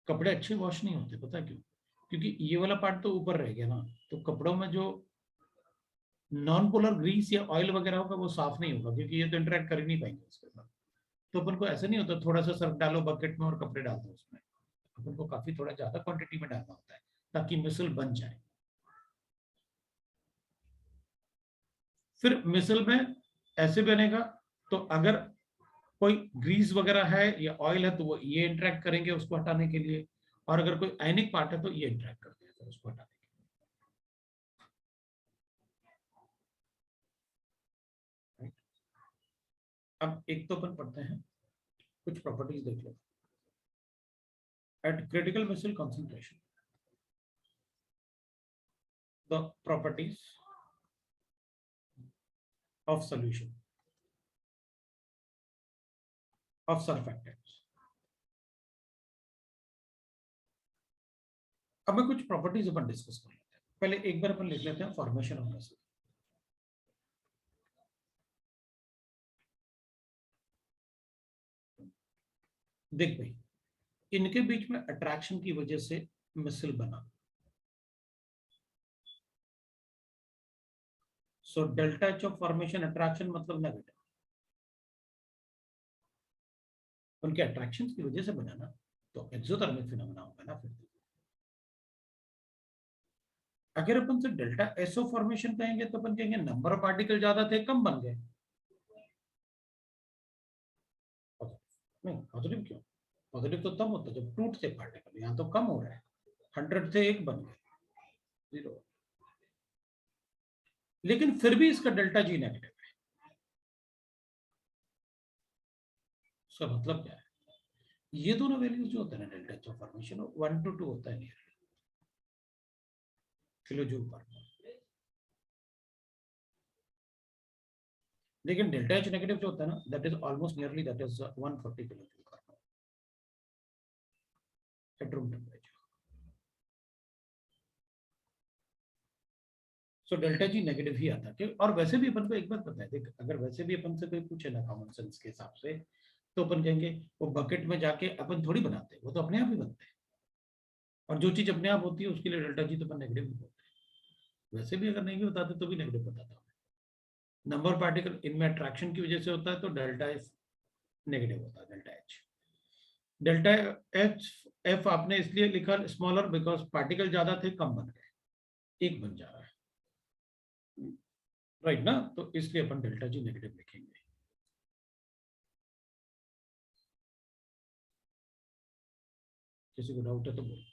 कपड़े अच्छे वॉश नहीं होते, पता क्यों? क्योंकि ये वाला पार्ट तो ऊपर रह गया ना, तो कपड़ों में जो नॉन पोलर ग्रीस या ऑयल वगैरह होगा वो साफ नहीं होगा, क्योंकि ये तो इंटरेक्ट कर ही नहीं पाएंगे उसके साथ। तो अपन को ऐसा नहीं होता थोड़ा सा सर्फ डालो बकेट में और कपड़े डाल दो उसमें, अपन को काफी थोड़ा ज्यादा क्वांटिटी में डालना होता है ताकि मिसल बन जाए। फिर मिसल में ऐसे बनेगा, तो अगर कोई ग्रीस वगैरह है या ऑयल है तो वो ये इंटरेक्ट करेंगे उसको हटाने के लिए, और अगर कोई आयनिक पार्ट है तो ये इंटरेक्ट करते हैं उसको हटाने के लिए। अब एक तो अपन पढ़ते हैं, कुछ प्रॉपर्टीज देख लो। At critical micelle concentration the properties of solution of surfactants. अब मैं कुछ प्रॉपर्टीज अपन डिस्कस कर लेते हैं, पहले एक बार अपन लिख लेते हैं फॉर्मेशन ऑफ मिसल। देख भाई, इनके बीच में अट्रैक्शन की वजह से मिसल बना। So delta H of formation attraction मतलब नेगेटिव, उनके अट्रैक्शन की वजह से बना ना, तो एक्सोथर्मिक फिनोमेना होगा ना फिर। अगर अपन से डेल्टा एसओ फॉर्मेशन कहेंगे तो अपन कहेंगे नंबर ऑफ पार्टिकल ज्यादा थे कम बन गए। नहीं पॉजिटिव क्यों? पॉजिटिव तो तब होता है जब टूटते पार्टिकल, यहाँ तो कम हो रहा है, 100 थे एक बन गए 0। लेकिन फिर भी इसका डेल्टा जी नेगेटिव है। इसका मतलब क्या है? ये दोनों वैल्यूज जो होते हैं ना delta H of formation 1 to 2 होता है नियर किलो जूल पर, लेकिन डेल्टा एच नेगेटिव जो होता है ना that is almost nearly that is 140 kilo joule पर at room temperature. So delta G negative ही आता है। और वैसे भी अपन को एक बात पता है, देख अगर वैसे भी अपन से कोई पूछे ना कॉमन सेंस के हिसाब से, तो अपन कहेंगे वो बकेट में जाके अपन थोड़ी बनाते हैं, वो तो अपने आप ही बनते हैं, और जो चीज अपने आप होती है उसके लिए डेल्टा जी तो अपन नेगेटिव ही बोलते हैं। वैसे भी अगर नहीं भी बताते तो भी नेगेटिव बताता हूँ। नंबर पार्टिकल इनमें अट्रैक्शन की वजह से होता है तो डेल्टा एफ नेगेटिव होता है, delta H. Delta H F आपने इसलिए लिखा स्मॉलर बिकॉज पार्टिकल ज्यादा थे, कम बन गए, एक बन जा रहा है, राइट ना, तो इसलिए अपन डेल्टा जी नेगेटिव लिखेंगे। किसी को डाउट है तो बोलो।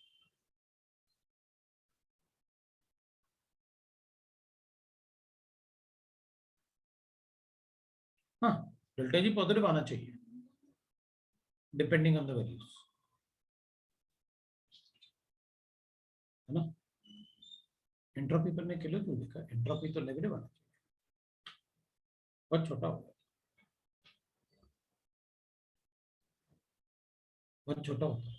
हाँ, डेल्टा जी पॉजिटिव आना चाहिए डिपेंडिंग ऑन द वैल्यूज, है ना। एंट्रोपी पर ने किलो क्यों लिखा, एंट्रोपी तो नेगेटिव आना चाहिए, बहुत छोटा होगा, बहुत छोटा होता है।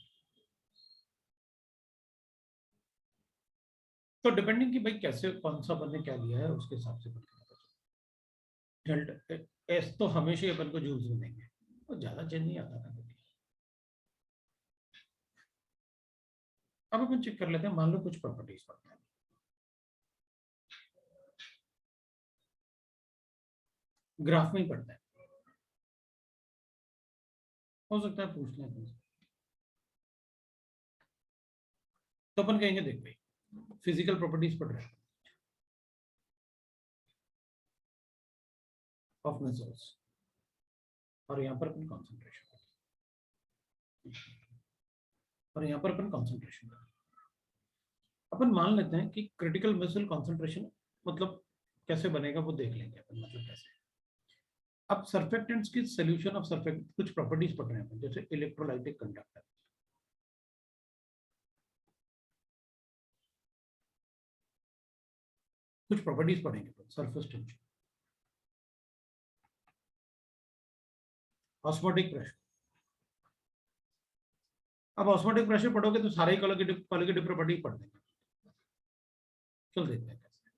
तो डिपेंडिंग कि भाई कैसे कौन सा अपन ने क्या लिया है उसके हिसाब से अपन को पता चलता है। डेल्टा एस तो हमेशा ही अपन को जूल्स में देंगे, और ज्यादा चेंज नहीं आता ना कभी। अब अपन चेक कर लेते हैं, मान लो कुछ प्रॉपर्टीज पढ़ते हैं, ग्राफ में ही पढ़ते हैं, हो सकता है पूछ लें। तो अपन कहेंगे देख भाई, फिजिकल प्रॉपर्टीज पढ़ रहे हैं ऑफ मिसल्स, और यहाँ पर अपन कॉन्सेंट्रेशन, और यहाँ पर अपन कॉन्सेंट्रेशन अपन मान लेते हैं कि क्रिटिकल मिसल कॉन्सेंट्रेशन मतलब कैसे बनेगा वो देख लेंगे अपन, मतलब कैसे। अब सर्फेक्टेंट्स की सॉल्यूशन ऑफ सर्फेक्ट कुछ प्रॉपर्टीज पढ़ रहे हैं अपन, जैसे इलेक्ट्रोलाइटिक कंडक्टर, कुछ प्रॉपर्टीज पढ़ेंगे सरफेस टेंशन, ऑस्मोटिक प्रेशर। अब ऑस्मोटिक प्रेशर पढ़ोगे तो सारे क्वालिटेटिव प्रॉपर्टी पढ़ देंगे। चल देखते हैं कैसे।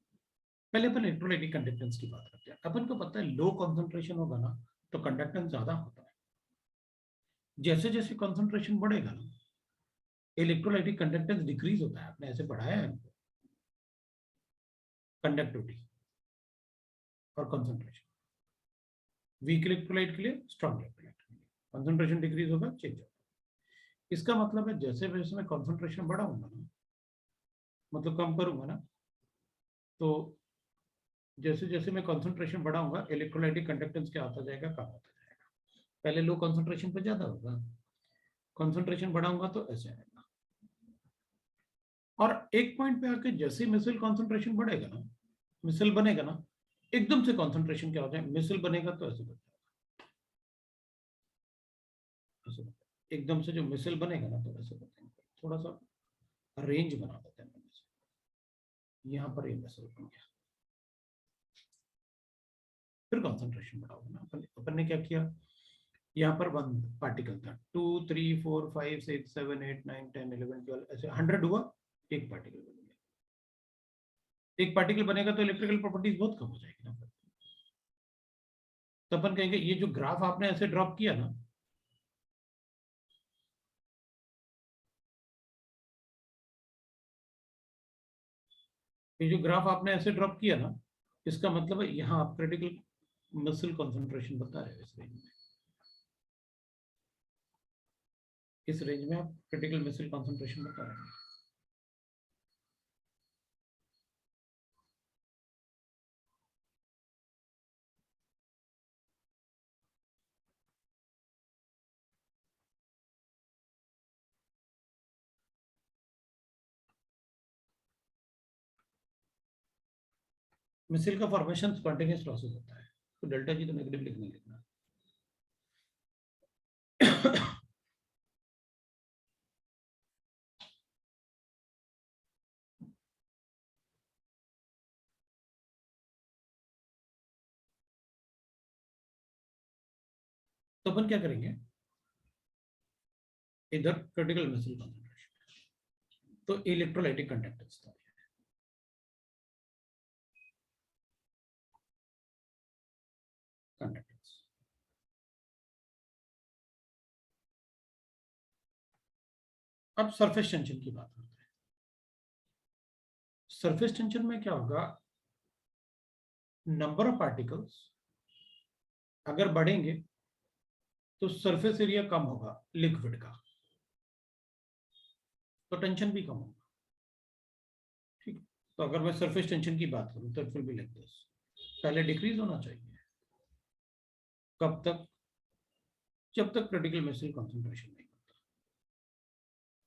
पहले अपन इलेक्ट्रोलाइटिक कंडक्टेंस की बात करते हैं। अपन को पता है लो कॉन्सेंट्रेशन होगा ना तो कंडक्टेंस ज्यादा होता है, जैसे जैसे कॉन्सेंट्रेशन बढ़ेगा ना इलेक्ट्रोलाइटिक कंडक्टेंस डिक्रीज होता है, आपने ऐसे पढ़ाया है कंडक्टिविटी और कॉन्सेंट्रेशन, वीक इलेक्ट्रोलाइट के लिए स्ट्रॉन्ग इलेक्ट्रोलाइट के लिए कॉन्सेंट्रेशन डिक्रीज होगा, चेंज होगा। इसका मतलब है जैसे जैसे मैं कॉन्सेंट्रेशन बढ़ाऊंगा ना, मतलब कम करूंगा ना, तो जैसे जैसे मैं कॉन्सेंट्रेशन बढ़ाऊंगा इलेक्ट्रोलाइटिक कंडक्टेंस क्या होता जाएगा, कम होता जाएगा। पहले लो कॉन्सेंट्रेशन पे ज्यादा होगा, कॉन्सेंट्रेशन बढ़ाऊंगा तो ऐसे आएगा। और एक पॉइंट पे आके जैसे मिसल कॉन्सेंट्रेशन बढ़ेगा ना, मिसल बनेगा ना, एकदम से कॉन्सेंट्रेशन क्या होता है, मिसल बनेगा तो ऐसे बढ़ जाएगा, ऐसे एकदम से जो मिसल बनेगा ना तो ऐसे बढ़ जाएगा। थोड़ा सा रेंज बना देते हैं, यहाँ पर ये मिसल बन गया, फिर कॉन्सेंट्रेशन बढ़ाओगे ना। अपन ने क्या किया, यहाँ पर 1 पार्टिकल था, 2 3 4 5 6 7 8 9 10 11 12 ऐसे 100 हुआ, एक पार्टिकल बन गया। एक पार्टिकल बनेगा तो इलेक्ट्रिकल प्रॉपर्टीज बहुत कम हो जाएगी ना। तो अपन कहेंगे ये जो ग्राफ आपने ऐसे ड्रॉप किया ना, ये जो ग्राफ आपने ऐसे ड्रॉप किया ना, इसका मतलब है यहाँ आप क्रिटिकल मसल कॉन्सेंट्रेशन बता रहे हो इस रेंज में, इस रेंज में आप क्रिटिकल मसल कॉन्सेंट्रेशन बता रहे हैं। मिसल का फॉर्मेशन स्पॉन्टेनियस प्रोसेस होता है, तो डेल्टा जी तो नेगेटिव लिखने लिखना। तो अपन क्या करेंगे, इधर क्रिटिकल मसल कॉन्सेंट्रेशन तो इलेक्ट्रोलाइटिक कंडक्टेंस था, कंडक्टेंस। अब सरफेस टेंशन की बात करते हैं। सरफेस टेंशन में क्या होगा, नंबर ऑफ पार्टिकल्स अगर बढ़ेंगे तो सरफेस एरिया कम होगा लिक्विड का, तो टेंशन भी कम होगा। ठीक है, तो अगर मैं सरफेस टेंशन की बात करूं तो it will be like this, पहले डिक्रीज होना चाहिए, कब तक, जब तक क्रिटिकल मिसल कंसंट्रेशन नहीं होता,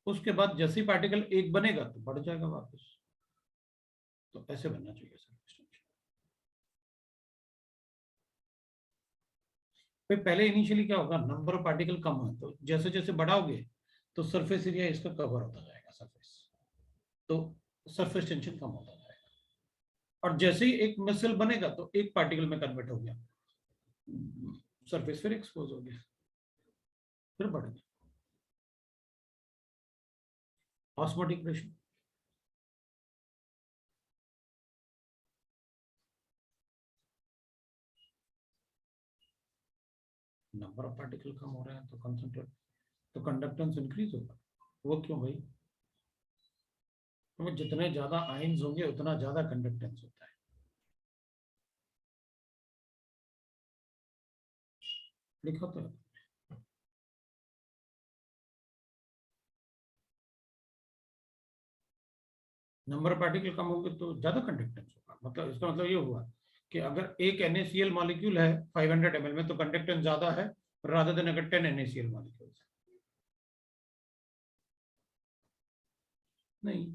उसके बाद जैसे ही पार्टिकल एक बनेगा तो बढ़ जाएगा वापस, तो ऐसे बनना चाहिए सरफेस टेंशन। फिर पहले इनिशियली क्या होगा, नंबर ऑफ पार्टिकल कम है, तो जैसे जैसे बढ़ाओगे तो सरफेस एरिया इसका कवर होता जाएगा सरफेस, तो सरफेस टेंशन कम होता जाएगा, और जैसे ही एक मिसल बनेगा तो एक पार्टिकल में कन्वर्ट हो गया, सरफेस फिर एक्सपोज हो गया, फिर बढ़ गया। Osmotic pressure, number of particle कम हो रहे हैं तो कंसंट्रेट, तो कंडक्टेंस इंक्रीज होगा। वो क्यों भाई, क्योंकि जितने ज्यादा आयंस होंगे उतना ज्यादा कंडक्टेंस होता है। लिखा तो है, नंबर ऑफ पार्टिकल कम होंगे तो ज्यादा कंडक्टेंस होगा, मतलब इसका मतलब ये हुआ कि अगर एक NaCl मॉलिक्यूल है 500 ml में, तो कंडक्टेंस ज्यादा है रादर देन अगर 10 NaCl मॉलिक्यूल्स। नहीं,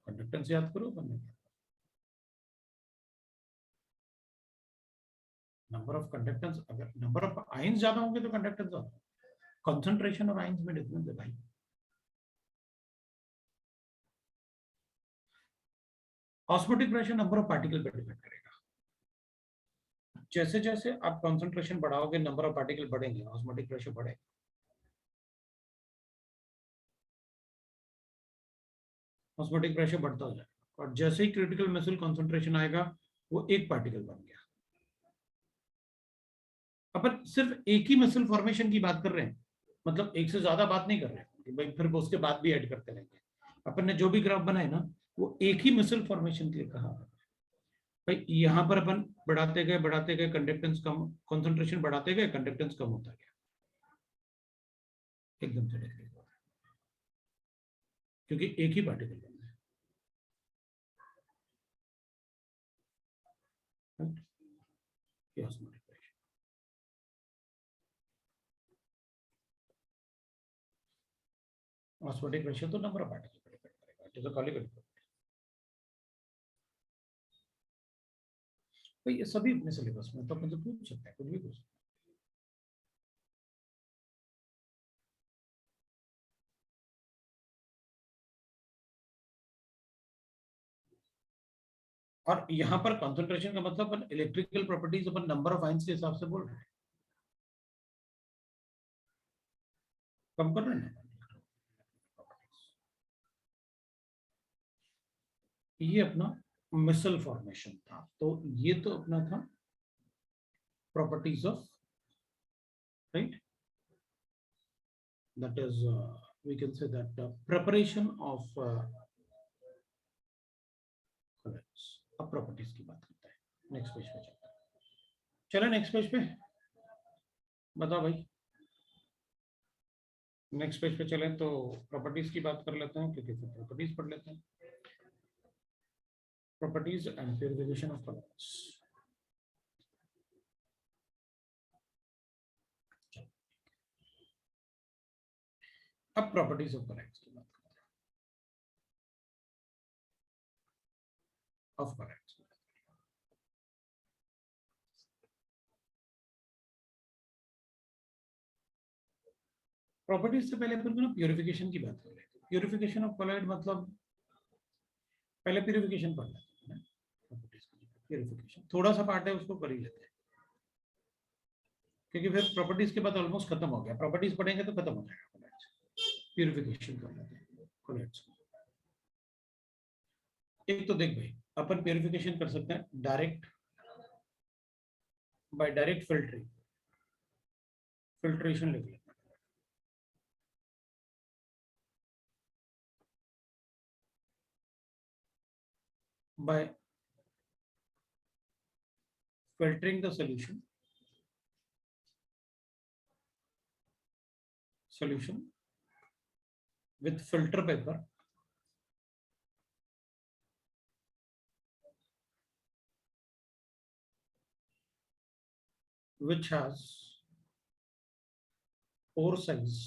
कंडक्टेंस याद करो बनने का, नंबर ऑफ कंडक्टेंस, अगर नंबर ऑफ आयंस ज्यादा होंगे तो कंडक्टेंस ज्यादा, कंसंट्रेशन और आयंस में डिफरेंस है भाई। Osmotic pressure number of particle पर डिपेंड करेगा, जैसे जैसे आप कंसंट्रेशन बढ़ाओगे नंबर ऑफ पार्टिकल बढ़ेंगे, ऑस्मोटिक प्रेशर बढ़ेगा। ऑस्मोटिक प्रेशर बढ़ता जाएगा, और जैसे ही क्रिटिकल मिसल कंसंट्रेशन आएगा वो एक पार्टिकल बन गया। अपन सिर्फ एक ही मिसल फॉर्मेशन की बात कर रहे हैं, मतलब एक से ज्यादा बात नहीं कर रहे हैं कि भाई फिर उसके बाद भी ऐड करते रहेंगे। अपन ने जो भी ग्राफ बनाए ना वो एक ही मिसल फॉर्मेशन के लिए कहा भाई, यहां पर अपन बढ़ाते गए कंडक्टेंस कम, कंसंट्रेशन बढ़ाते गए कंडक्टेंस कम होता गया, एकदम से डिक्रीज हो रहा है, क्योंकि एक ही पार्टिकल बन रहा है, ये ऑस्मोटिक प्रेशर। ऑस्मोटिक प्रेशर तो नंबर ऑफ पार्टिकल पर डिपेंड करेगा, इट इज अ कॉलिगेटिव। भाई ये सभी अपने सिलेबस में तो अपन से पूछ सकते हैं, कुछ भी पूछ सकते हैं। और यहाँ पर कंसंट्रेशन का मतलब अपन इलेक्ट्रिकल प्रॉपर्टीज अपन नंबर ऑफ आयंस के हिसाब से बोल रहे हैं, कम कर रहे हैं ना। ये अपना मिसल फॉर्मेशन था, तो ये तो अपना था properties of, right, that is we can say that preparation of colors। अब प्रॉपर्टीज की बात करते हैं, नेक्स्ट पेज पे चलते हैं। चलो नेक्स्ट पेज पे, बताओ भाई, नेक्स्ट पेज पे चले तो प्रॉपर्टीज की बात कर लेते हैं, क्योंकि फिर प्रॉपर्टीज पढ़ लेते हैं, properties and purification of colours. अब प्रॉपर्टीज ऑफ कलर्स की बात करते हैं, ऑफ कलर्स। प्रॉपर्टीज से पहले अपन ना प्यूरिफिकेशन की बात कर लेते हैं। प्यूरिफिकेशन ऑफ कलर मतलब पहले प्यूरिफिकेशन पढ़ लेते हैं, प्यूरिफिकेशन थोड़ा सा पार्ट है उसको कर ही लेते हैं, क्योंकि फिर प्रॉपर्टीज के बाद ऑलमोस्ट खत्म हो गया, प्रॉपर्टीज पढ़ेंगे तो खत्म हो जाएगा। प्यूरिफिकेशन कर लेते हैं कोलेट्स। एक तो देख भाई, अपन प्यूरिफिकेशन कर सकते हैं direct, by direct filtering, filtration लिख लेते हैं। by filtering the solution with filter paper which has pore size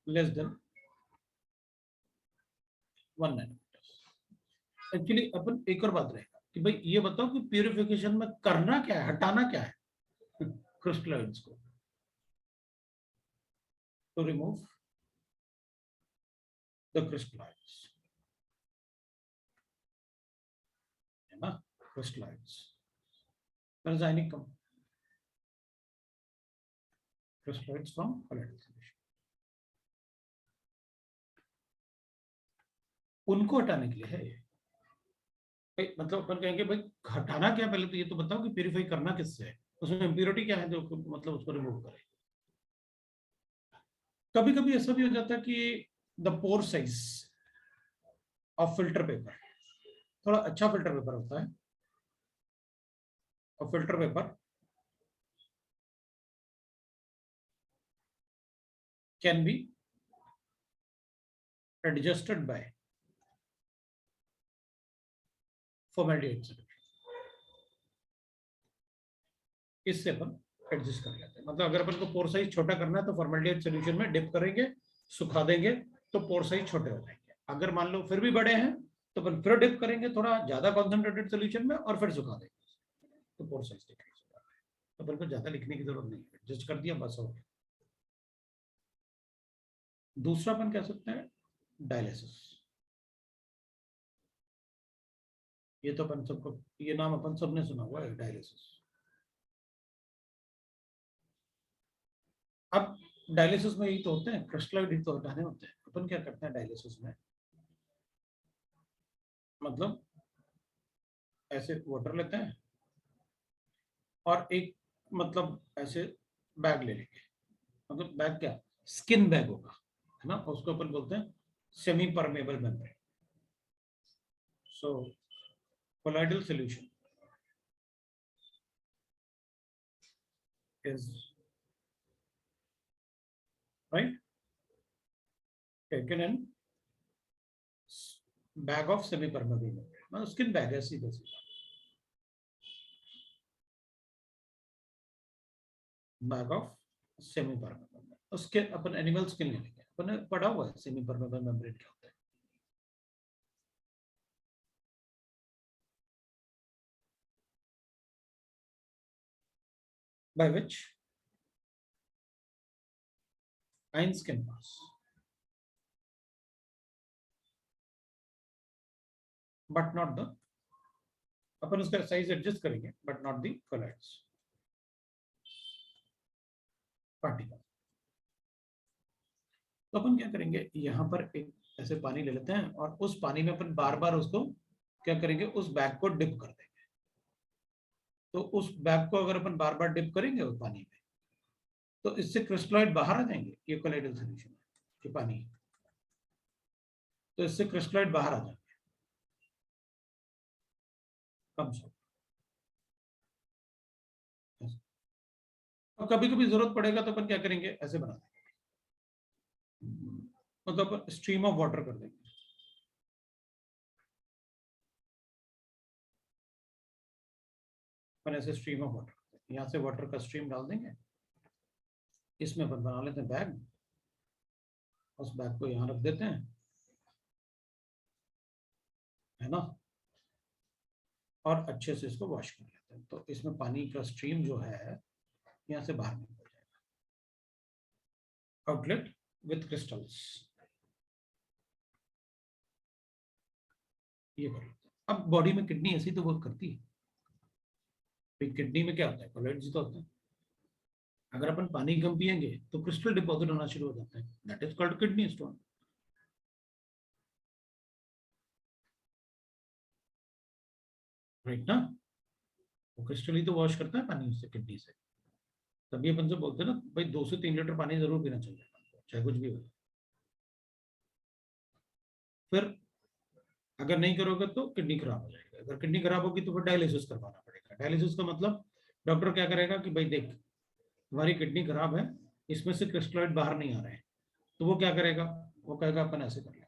less than 1 नैनोमीटर। एक्चुअली अपन एक और बात रहेगा कि भाई ये बताओ कि प्यूरिफिकेशन में करना क्या है, हटाना क्या है क्रिस्टलाइड्स को। to remove the crystalloids, है ना, crystalloids, रासायनिक crystalloids from colloidal solution, उनको हटाने के लिए है ये। मतलब अपन कहेंगे भाई हटाना क्या, पहले तो ये तो बताओ कि प्यूरिफाई करना किससे है, उसमें इम्प्योरिटी क्या है जो मतलब उसको रिमूव करे। कभी कभी ऐसा भी हो जाता है कि the pore size of filter paper, थोड़ा अच्छा फिल्टर पेपर होता है और filter paper can be adjusted by formaldehyde solution. इससे अपन एडजस्ट कर लेते हैं। मतलब अगर अपन को पोर साइज छोटा करना है तो फॉर्मेल्डिहाइड सॉल्यूशन में डिप करेंगे, सुखा देंगे तो पोर साइज छोटे हो जाएंगे। अगर मान लो फिर भी बड़े हैं तो अपन फिर डिप करेंगे थोड़ा ज्यादा कॉन्सेंट्रेटेड सॉल्यूशन में और फिर सुखा देंगे तो पोर साइज डिक्रीज हो जाता है। तो अपन को ज्यादा लिखने की जरूरत नहीं है, एडजस्ट कर दिया बस हो गया। दूसरा अपन कह सकते हैं डायलिसिस। ये तो अपन सबको, ये नाम अपन सबने सुना हुआ है डायलिसिस। अब डायलिसिस में यही तो होते हैं, क्रिस्टलॉइड ही तो हटाने होते हैं। अपन क्या करते हैं डायलिसिस में, मतलब ऐसे वाटर लेते हैं और एक मतलब ऐसे बैग ले लेंगे, मतलब बैग क्या, स्किन बैग होगा, है ना, उसको अपन बोलते हैं semi permeable membrane. So colloidal solution is right taken in bag of semi permeable membrane, मतलब स्किन बैग है सीधा सीधा, बैग ऑफ सेमी परमेबल। उसके अपन एनिमल स्किन ले लेंगे, अपन पढ़ा हुआ है सेमी परमेबल मेम्ब्रेन क्या होता है। by which ions can pass but not the, अपन उसका साइज एडजस्ट करेंगे but not the colloids particle. तो अपन क्या करेंगे, यहाँ पर एक ऐसे पानी ले लेते हैं और उस पानी में अपन बार बार उसको क्या करेंगे, उस बैग को डिप कर देंगे। तो उस बैग को अगर अपन बार बार डिप करेंगे उस पानी में तो इससे क्रिस्टलॉइड बाहर आ जाएंगे। ये कोलाइडल सॉल्यूशन है कि पानी, तो इससे क्रिस्टलॉइड बाहर आ जाएंगे कम से। और कभी कभी जरूरत पड़ेगा तो अपन क्या करेंगे, ऐसे बना देंगे, मतलब स्ट्रीम ऑफ वाटर कर देंगे। अपन ऐसे स्ट्रीम ऑफ वाटर, यहाँ से वाटर का स्ट्रीम डाल देंगे, इसमें अपन बना लेते हैं बैग, उस बैग को यहाँ रख देते हैं, है ना, और अच्छे से इसको वॉश कर लेते हैं। तो इसमें पानी का स्ट्रीम जो है यहाँ से बाहर निकल जाएगा। आउटलेट विथ क्रिस्टल्स, ये कर लेते हैं। अब बॉडी में किडनी ऐसी तो वर्क करती है, किडनी में क्या होता है, कोलाइड्स तो होता है। अगर अपन पानी कम पिएंगे तो क्रिस्टल डिपॉजिट होना शुरू हो जाता है, that is called kidney stone. Right ना, वो क्रिस्टल ही तो वॉश करता है पानी से, किडनी से। तभी अपन से बोलते हैं ना भाई 2 से 3 लीटर पानी जरूर पीना चाहिए चाहे कुछ भी हो। फिर अगर नहीं करोगे तो किडनी खराब हो जाएगी, अगर किडनी खराब होगी तो फिर डायलिसिस करवाना पड़ेगा। डायलिसिस का मतलब डॉक्टर क्या करेगा कि भाई देख तुम्हारी किडनी खराब है, इसमें से क्रिस्टलॉइड बाहर नहीं आ रहे हैं, तो वो क्या करेगा, वो कहेगा अपन ऐसे कर लेंगे,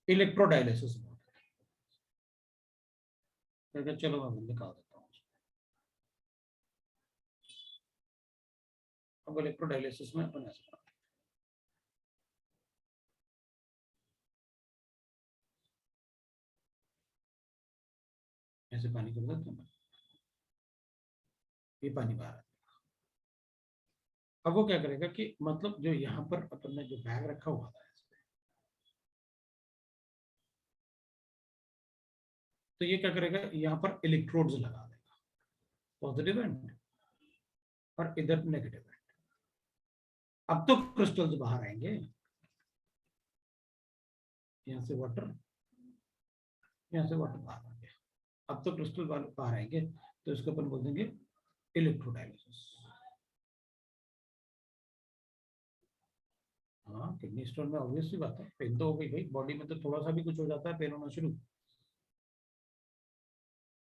इलेक्ट्रोडायलिसिस। कहेगा चलो मैं निकाल देता हूँ, अब इलेक्ट्रोडायलिसिस में अपन ऐसे करते हैं, ऐसे पानी कर देता हूँ, ये पानी बाहर है। अब वो क्या करेगा कि मतलब जो यहाँ पर अपन ने जो बैग रखा हुआ था, तो ये क्या करेगा, यहाँ पर इलेक्ट्रोड्स लगा देगा, पॉजिटिव एंड और इधर नेगेटिव एंड। अब तो क्रिस्टल्स बाहर आएंगे, यहाँ से वाटर, यहाँ से वाटर बाहर आ गया, अब तो क्रिस्टल बाहर आएंगे, तो इसको अपन बोल देंगे इलेक्ट्रोडायलिसिस। हाँ किडनी स्टोन में ऑब्वियसली बात है, पेन तो हो गई भाई, बॉडी में तो थोड़ा सा भी कुछ हो जाता है पेन होना शुरू।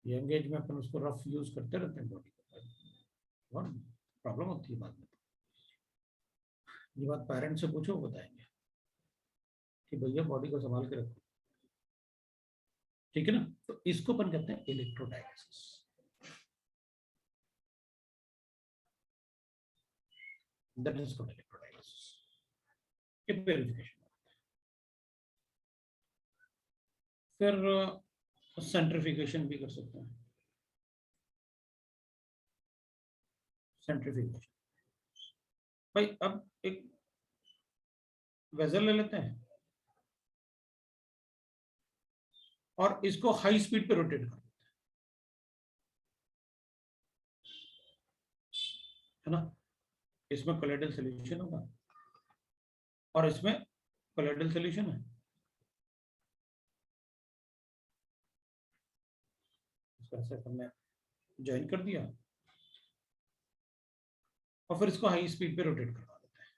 यंग एज में अपन उसको रफ यूज करते रहते हैं बॉडी को, बहुत प्रॉब्लम होती है बाद में। ये बात पेरेंट्स से पूछो, बताएंगे कि भैया बॉडी को संभाल के रखो, ठीक है ना। तो इसको अपन कहते हैं electrodialysis. That is called electrodialysis. ये प्यूरिफिकेशन। फिर सेंट्रिफिकेशन भी कर सकते हैं, सेंट्रिफिकेशन। भाई अब एक वेजल ले लेते हैं और इसको हाई स्पीड पे रोटेट कर देते हैं, है ना। इसमें कोलेडल सोल्यूशन होगा और इसमें कोलेडल सोल्यूशन है, इसको ऐसे हमने ज्वाइन कर दिया और फिर इसको हाई स्पीड पे रोटेट करवा देते हैं।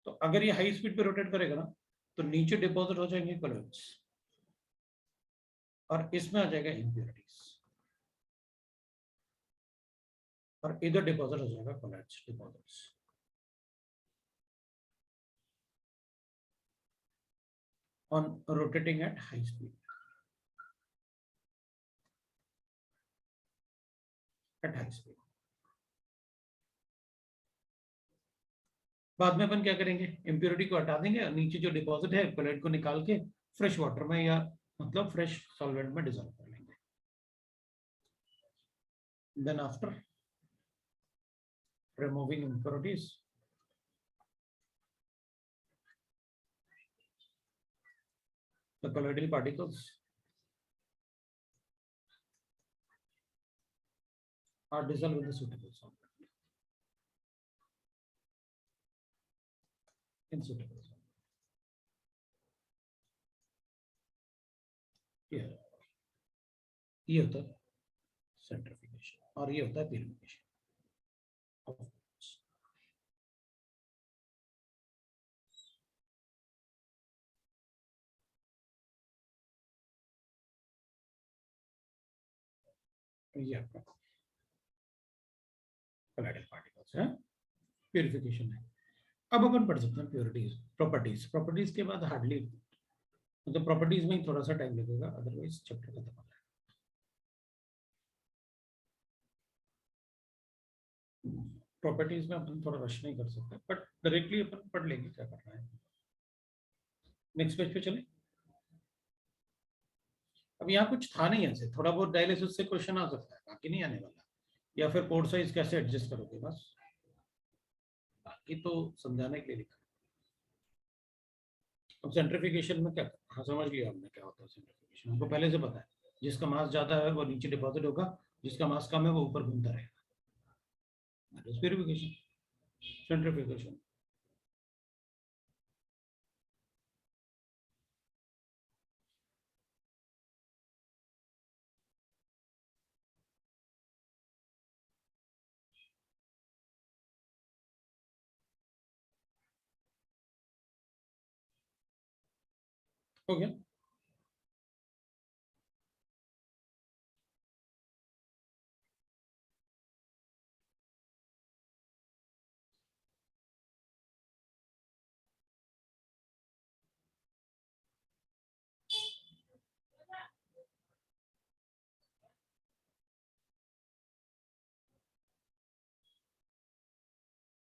तो अगर ये हाई स्पीड पे रोटेट करेगा ना, तो नीचे डिपॉजिट हो जाएंगे कोलेट्स और इसमें आ जाएगा इम्प्योरिटीज, और इधर डिपॉजिट हो जाएगा colloids deposits on rotating at high speed, at high speed। बाद में अपन क्या करेंगे, इम्प्योरिटी को हटा देंगे और नीचे जो डिपॉजिट है कोलेट को निकाल के फ्रेश वाटर में या मतलब फ्रेश सॉल्वेंट में डिजोल्व कर लेंगे। Then after removing impurities, the colloidal particles are dissolved with the suitable solvent, in suitable solvent। ये होता है सेंट्रिफिकेशन और ये होता है प्यूरिफिकेशन। ये आपका कोलाइडल पार्टिकल्स है, प्यूरिफिकेशन है। अब अपन पढ़ सकते हैं प्योरिटीज, प्रॉपर्टीज। प्रॉपर्टीज के बाद हार्डली मतलब प्रॉपर्टीज में ही थोड़ा सा टाइम लगेगा, अदरवाइज चैप्टर खत्म हो जाएगा। प्रॉपर्टीज में अपन थोड़ा रश नहीं कर सकते, बट डायरेक्टली अपन पढ़ लेंगे क्या करना है। नेक्स्ट पेज पे चले। अब यहाँ कुछ था नहीं ऐसे, थोड़ा बहुत डायलिसिस से क्वेश्चन आ सकता है, बाकी नहीं आने वाला। या फिर पोर्ट साइज कैसे एडजस्ट करोगे बस, बाकी तो समझाने के लिए लिखा। अब सेंट्रिफिकेशन में क्या, हाँ समझ लिया हमने क्या होता है सेंट्रिफिकेशन, हमको पहले से पता है। जिसका मास ज्यादा है वो नीचे डिपॉजिट होगा, जिसका मास कम है वो ऊपर घूमता रहेगा, प्यूरिफिकेशन, सेंट्रिफिकेशन। हो गया।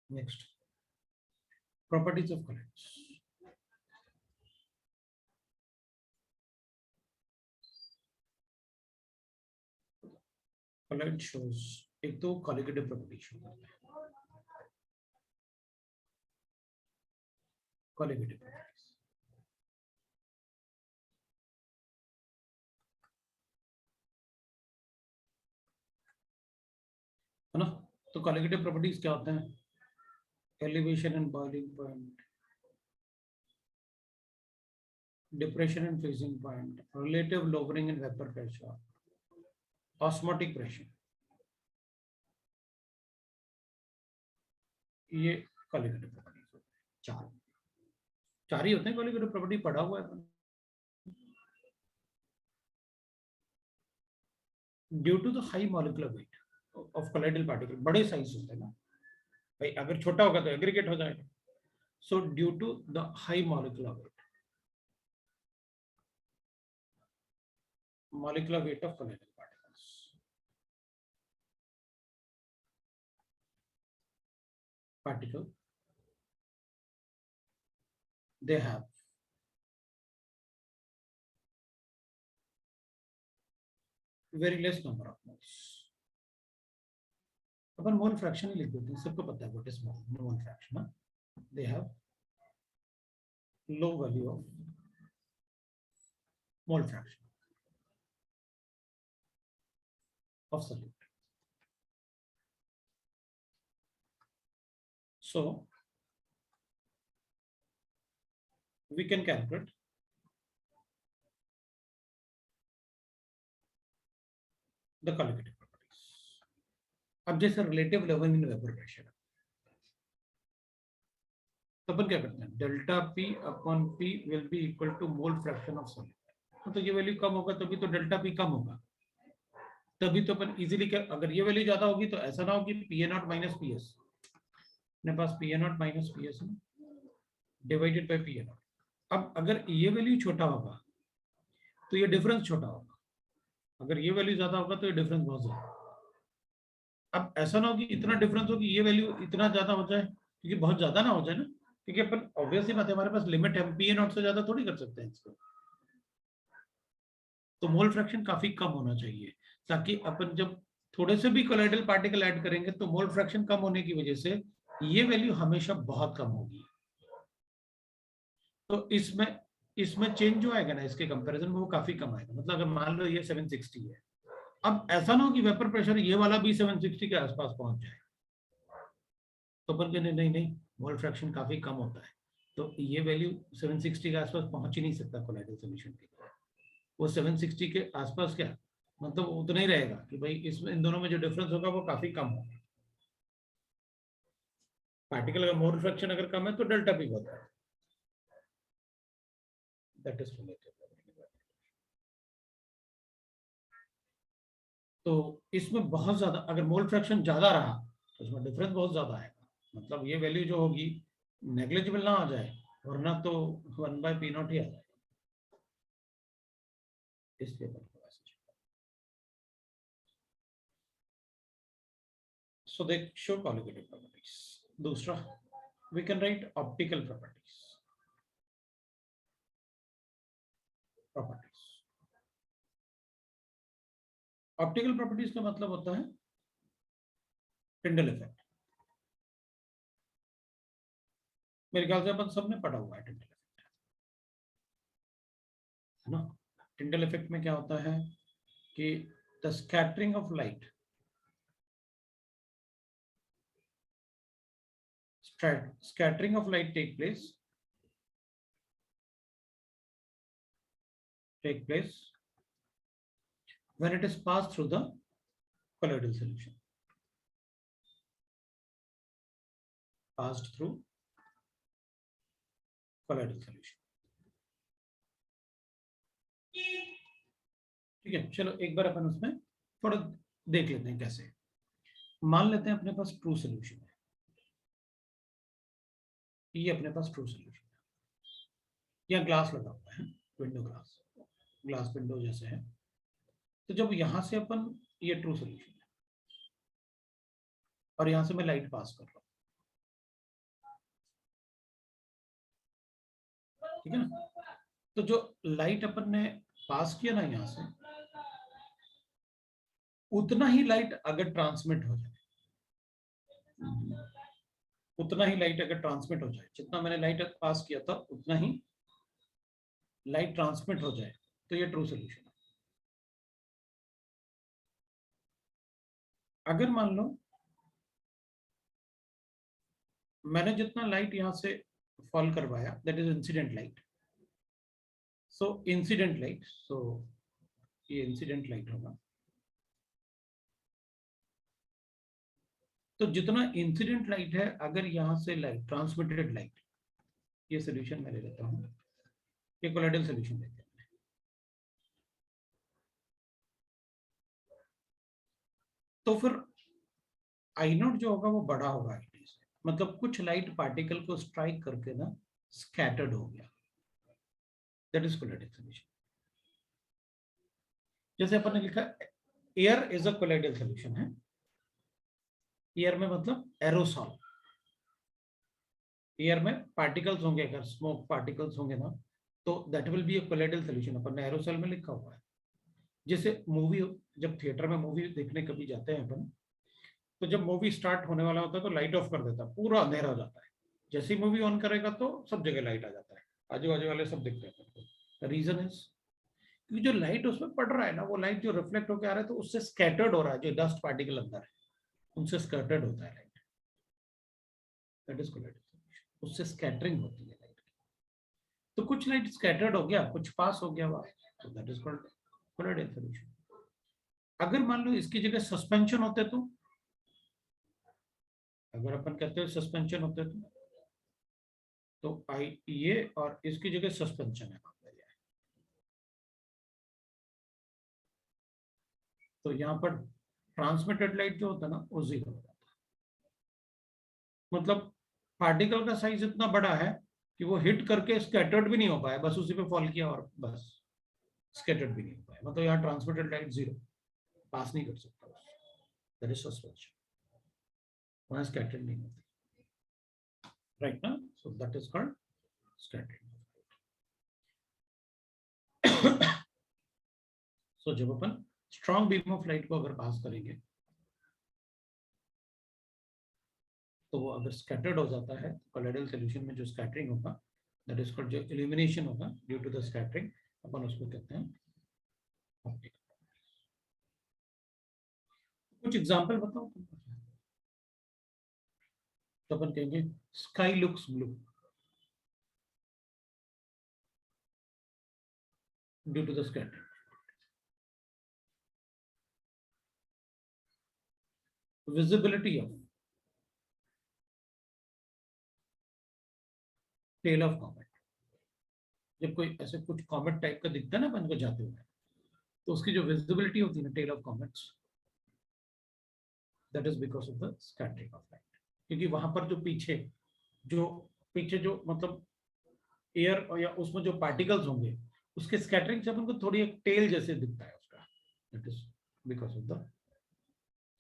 Next, properties of colours. Colour shows, एक तो कॉलिगेटिव प्रॉपर्टी शो करता है, कॉलिगेटिव प्रॉपर्टीज, है ना। तो कॉलिगेटिव प्रॉपर्टीज क्या होते हैं? Elevation and boiling point, depression and freezing point, relative lowering in vapor pressure, osmotic pressure, ये कॉलिगेटिव प्रॉपर्टीज होते हैं। चार ही होते हैं कॉलिगेटिव प्रॉपर्टी, पढ़ा हुआ है। Due to the high molecular weight of colloidal particle, बड़े साइज होते हैं ना भाई, अगर छोटा होगा तो एग्रीगेट हो जाएगा। So due to the high molecular weight of colloidal particle, they have very less number of moles। अपन मोल फ्रैक्शन ही लिख देते हैं, सबको पता है what is mole fraction. They have low value of mole fraction of solute. So we can calculate the colligative properties। अब जैसे relative level in vapour pressure, तो अपन क्या करते हैं, delta P upon P will be equal to mole fraction of solute. तो ये value कम होगा तभी तो डेल्टा पी कम होगा, तभी तो अपन इजीली क्या, अगर ये वैल्यू ज्यादा होगी तो ऐसा ना हो कि P A not minus P S, अपने पास P A not minus P S divided by P A not. अब अगर ये वैल्यू छोटा होगा तो ये डिफरेंस छोटा होगा, अगर ये वैल्यू ज्यादा होगा तो ये डिफरेंस बहुत ज्यादा। अब ऐसा ना हो कि इतना डिफरेंस हो कि ये वैल्यू इतना ज्यादा हो जाए, क्योंकि बहुत ज्यादा ना हो जाए ना, क्योंकि अपन ऑब्वियसली बात है हमारे पास लिमिट है, पी ए नॉट से ज्यादा थोड़ी कर सकते हैं इसको। तो मोल फ्रैक्शन काफी कम होना चाहिए, ताकि अपन जब थोड़े से भी कोलाइडल पार्टिकल ऐड करेंगे तो मोल फ्रैक्शन कम होने की वजह से ये वैल्यू हमेशा बहुत कम होगी। तो इसमें इसमें चेंज जो आएगा ना इसके कंपैरिजन में वो काफी कम आएगा। मतलब अगर मान लो ये 760 है, अब ऐसा ना हो कि वेपर प्रेशर ये वाला भी 760 के आसपास पहुंच जाए, तो अपन कहने नहीं नहीं मोल फ्रैक्शन काफी कम होता है, तो ये वैल्यू 760 के आसपास पहुंच ही नहीं सकता कोलाइडल सॉल्यूशन के। वो 760 के आसपास क्या मतलब उतना ही रहेगा कि भाई इसमें इन दोनों में जो डिफरेंस होगा वो काफी कम होगा। पार्टिकल का मोल फ्रैक्शन अगर कम है तो डेल्टा पी होता है, दैट इज रिलेटेड। तो इसमें बहुत ज्यादा अगर मोल फ्रैक्शन ज्यादा रहा तो इसमें डिफरेंस बहुत ज्यादा आएगा, मतलब ये वैल्यू जो होगी नेग्लिजिबल ना आ जाए, वरना तो 1/p0 ही आ जाए। इसलिए so they show colligative properties। दूसरा we can write optical properties। Optical properties का मतलब होता है टिंडल इफेक्ट। मेरे ख्याल से अपन सबने पढ़ा हुआ है टिंडल इफेक्ट, है ना। टिंडल इफेक्ट में क्या होता है कि the scattering of light, scattering of light take place when it is passed through the colloidal solution, passed through colloidal solution। ठीक है, चलो एक बार अपन उसमें थोड़ा देख लेते हैं कैसे। मान लेते हैं अपने पास ट्रू सोल्यूशन है, ये अपने पास ट्रू सोल्यूशन है, या ग्लास लगा हुआ है, विंडो ग्लास, ग्लास विंडो जैसे है। तो जब यहां से अपन, ये ट्रू सोल्यूशन है और यहां से मैं लाइट पास कर रहा हूं, ठीक है ना। तो जो लाइट अपन ने पास किया ना यहां से, उतना ही लाइट अगर ट्रांसमिट हो जाए, उतना ही लाइट अगर ट्रांसमिट हो जाए, जितना मैंने लाइट पास किया था उतना ही लाइट ट्रांसमिट हो जाए, तो ये ट्रू सोल्यूशन है। अगर मान लो मैंने जितना लाइट यहां से फॉल करवाया, that is incident light, so incident light, so ये इंसिडेंट लाइट होगा। तो जितना इंसिडेंट लाइट है, अगर यहां से लाइट ट्रांसमिटेड लाइट, ये सोल्यूशन मैं ले लेता हूं, ये कोलाइडल सोल्यूशन लेते हैं। तो फिर आई नॉट जो होगा वो बड़ा होगा आई टी से, मतलब कुछ लाइट पार्टिकल को स्ट्राइक करके ना स्कैटर्ड हो गया, दैट इज कोलाइडल सोल्यूशन। जैसे अपन ने लिखा air is a colloidal solution है, एयर में मतलब एरोसॉल, एयर में पार्टिकल्स होंगे, अगर स्मोक पार्टिकल्स होंगे ना, तो that will be a colloidal solution, अपन ने एरोसॉल में लिखा हुआ है। जैसे मूवी, जब थिएटर में मूवी देखने कभी जाते हैं अपन, तो जब मूवी स्टार्ट होने वाला होता है तो लाइट ऑफ कर देता है, पूरा अंधेरा हो जाता है। जैसे ही मूवी ऑन करेगा तो सब जगह लाइट आ जाता है, आजू बाजू वाले सब दिखते हैं। रीजन इज क्योंकि जो लाइट उसमें पड़ रहा है ना, वो लाइट जो रिफ्लेक्ट होकर आ रहा है तो उससे स्कैटर्ड हो रहा है, जो डस्ट पार्टिकल अंदर है उनसे स्कैटर्ड होता है लाइट, दैट इज कोलाइडल, उससे स्कैटरिंग होती है लाइट की। तो कुछ लाइट स्कैटर्ड हो गया, कुछ पास हो गया वहां, तो that is called colloidal solution. अगर मान लो इसकी जगह सस्पेंशन होते तो, अगर अपन कहते हैं सस्पेंशन होते तो आई ये और इसकी जगह सस्पेंशन है, तो यहाँ पर ट्रांसमिटेड लाइट जो होता है ना वो जीरो हो जाता है, मतलब पार्टिकल का साइज इतना बड़ा है कि वो हिट करके स्कैटर्ड भी नहीं हो पाया, बस उसी पे फॉल किया और बस स्कैटर्ड भी नहीं हो पाया, मतलब यहाँ ट्रांसमिटेड लाइट जीरो, पास नहीं कर सकता, दैट इज सस्पेंशन, वहां स्कैटर्ड नहीं होती, राइट ना, so that is called scattering. So जब अपन स्ट्रॉन्ग बीम ऑफ लाइट को अगर पास करेंगे तो वो अगर स्कैटर्ड हो जाता है, कोलाइडल सोल्यूशन में जो स्कैटरिंग होगा, दैट इज कॉल्ड, जो इल्यूमिनेशन होगा ड्यू टू द स्कैटरिंग, अपन उसको कहते हैं ऑप्टिक। कुछ एग्जांपल बताओ। तो अपन कहेंगे sky looks blue due to the scattering, visibility of tail of comet, जब कोई ऐसे कुछ कॉमेट टाइप का दिखता है ना अपन को जाते हुए, तो उसकी जो विजिबिलिटी होती है ना tail of comets, that is because of the scattering of light, क्योंकि वहां पर जो पीछे जो मतलब एयर या उसमें जो पार्टिकल्स होंगे, उसके स्कैटरिंग से अपन को थोड़ी एक टेल जैसे दिखता है उसका, that is because of the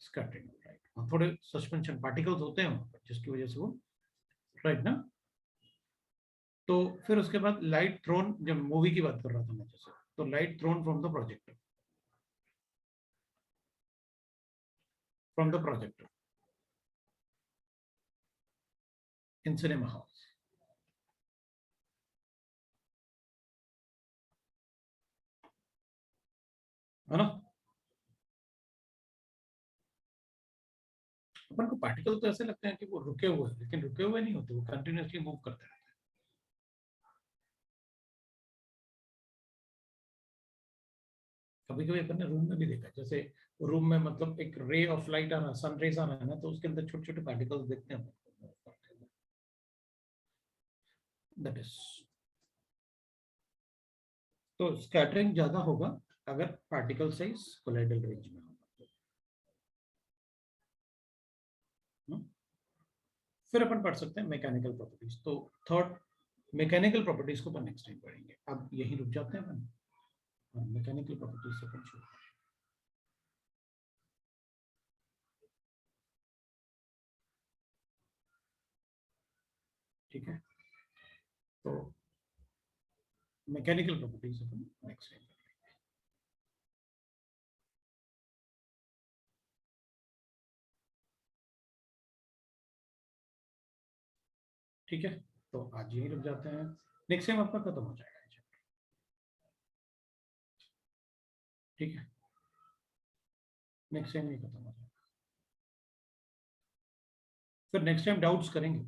scattering of light. थोड़े सस्पेंशन पार्टिकल्स होते हैं वहां पर जिसकी वजह से वो, राइट ना। तो फिर उसके बाद लाइट थ्रोन, जब मूवी की बात कर रहा था मैं जैसे, तो light thrown from the projector in cinema house, है ना। अपन को पार्टिकल तो ऐसे लगते हैं कि वो रुके हुए हैं, लेकिन रुके हुए नहीं होते, वो कंटिन्यूसली मूव करते रहते हैं। कभी कभी अपन ने रूम में भी देखा, जैसे रूम में मतलब एक रे ऑफ लाइट आ रहा, सन रेज आ रहा है ना, तो उसके अंदर छोटे छोटे पार्टिकल्स देखते हैं, दैट इज, तो स्कैटरिंग ज्यादा होगा अगर पार्टिकल साइज कोलाइडल रेंज में होगा। फिर अपन पढ़ सकते हैं मैकेनिकल प्रॉपर्टीज। तो थर्ड मैकेनिकल प्रॉपर्टीज को अपन नेक्स्ट टाइम पढ़ेंगे। अब यही रुक जाते हैं अपन, मैकेनिकल प्रॉपर्टीज से अपन शुरू। ठीक है, तो मैकेनिकल प्रॉपर्टीज अपन नेक्स्ट टाइम। ठीक है, तो आज यही रुक जाते हैं, नेक्स्ट टाइम आपका खत्म हो जाएगा। ठीक है, नेक्स्ट टाइम ये खत्म हो जाएगा, फिर नेक्स्ट टाइम डाउट्स करेंगे।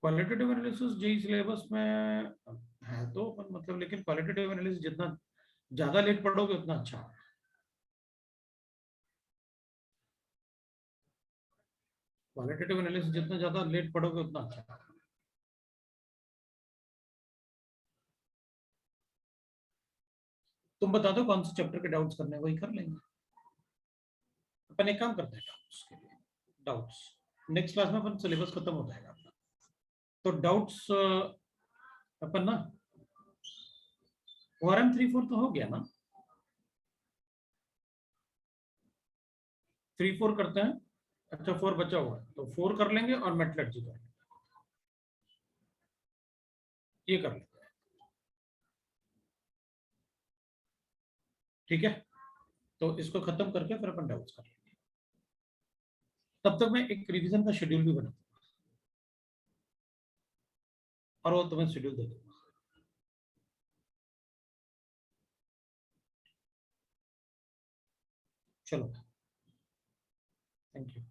क्वालिटेटिव एनालिसिस जेई सिलेबस में है तो मतलब, लेकिन क्वालिटेटिव एनालिसिस जितना ज्यादा लेट पढ़ोगे उतना अच्छा है। क्वालिटेटिव एनालिसिस जितना ज्यादा लेट पढ़ोगे उतना अच्छा है। तुम बता दो कौन से चैप्टर के डाउट्स करने हैं, वही कर लेंगे। अपन एक काम करते हैं, डाउट्स के लिए डाउट्स नेक्स्ट क्लास में अपन सिलेबस खत्म हो जाएगा अपना, तो डाउट्स अपन ना ORM 3-4 तो हो गया ना, 3-4 करते हैं। अच्छा 4 बचा हुआ है, तो 4 कर लेंगे और मेटलर्जी कर लेंगे, ये कर लेंगे। ठीक है, तो इसको खत्म करके फिर अपन डाउट्स कर लेंगे। तब तक मैं एक रिवीजन का शेड्यूल भी बना और वो तुम्हें शेड्यूल दे दूंगा। चलो, थैंक यू।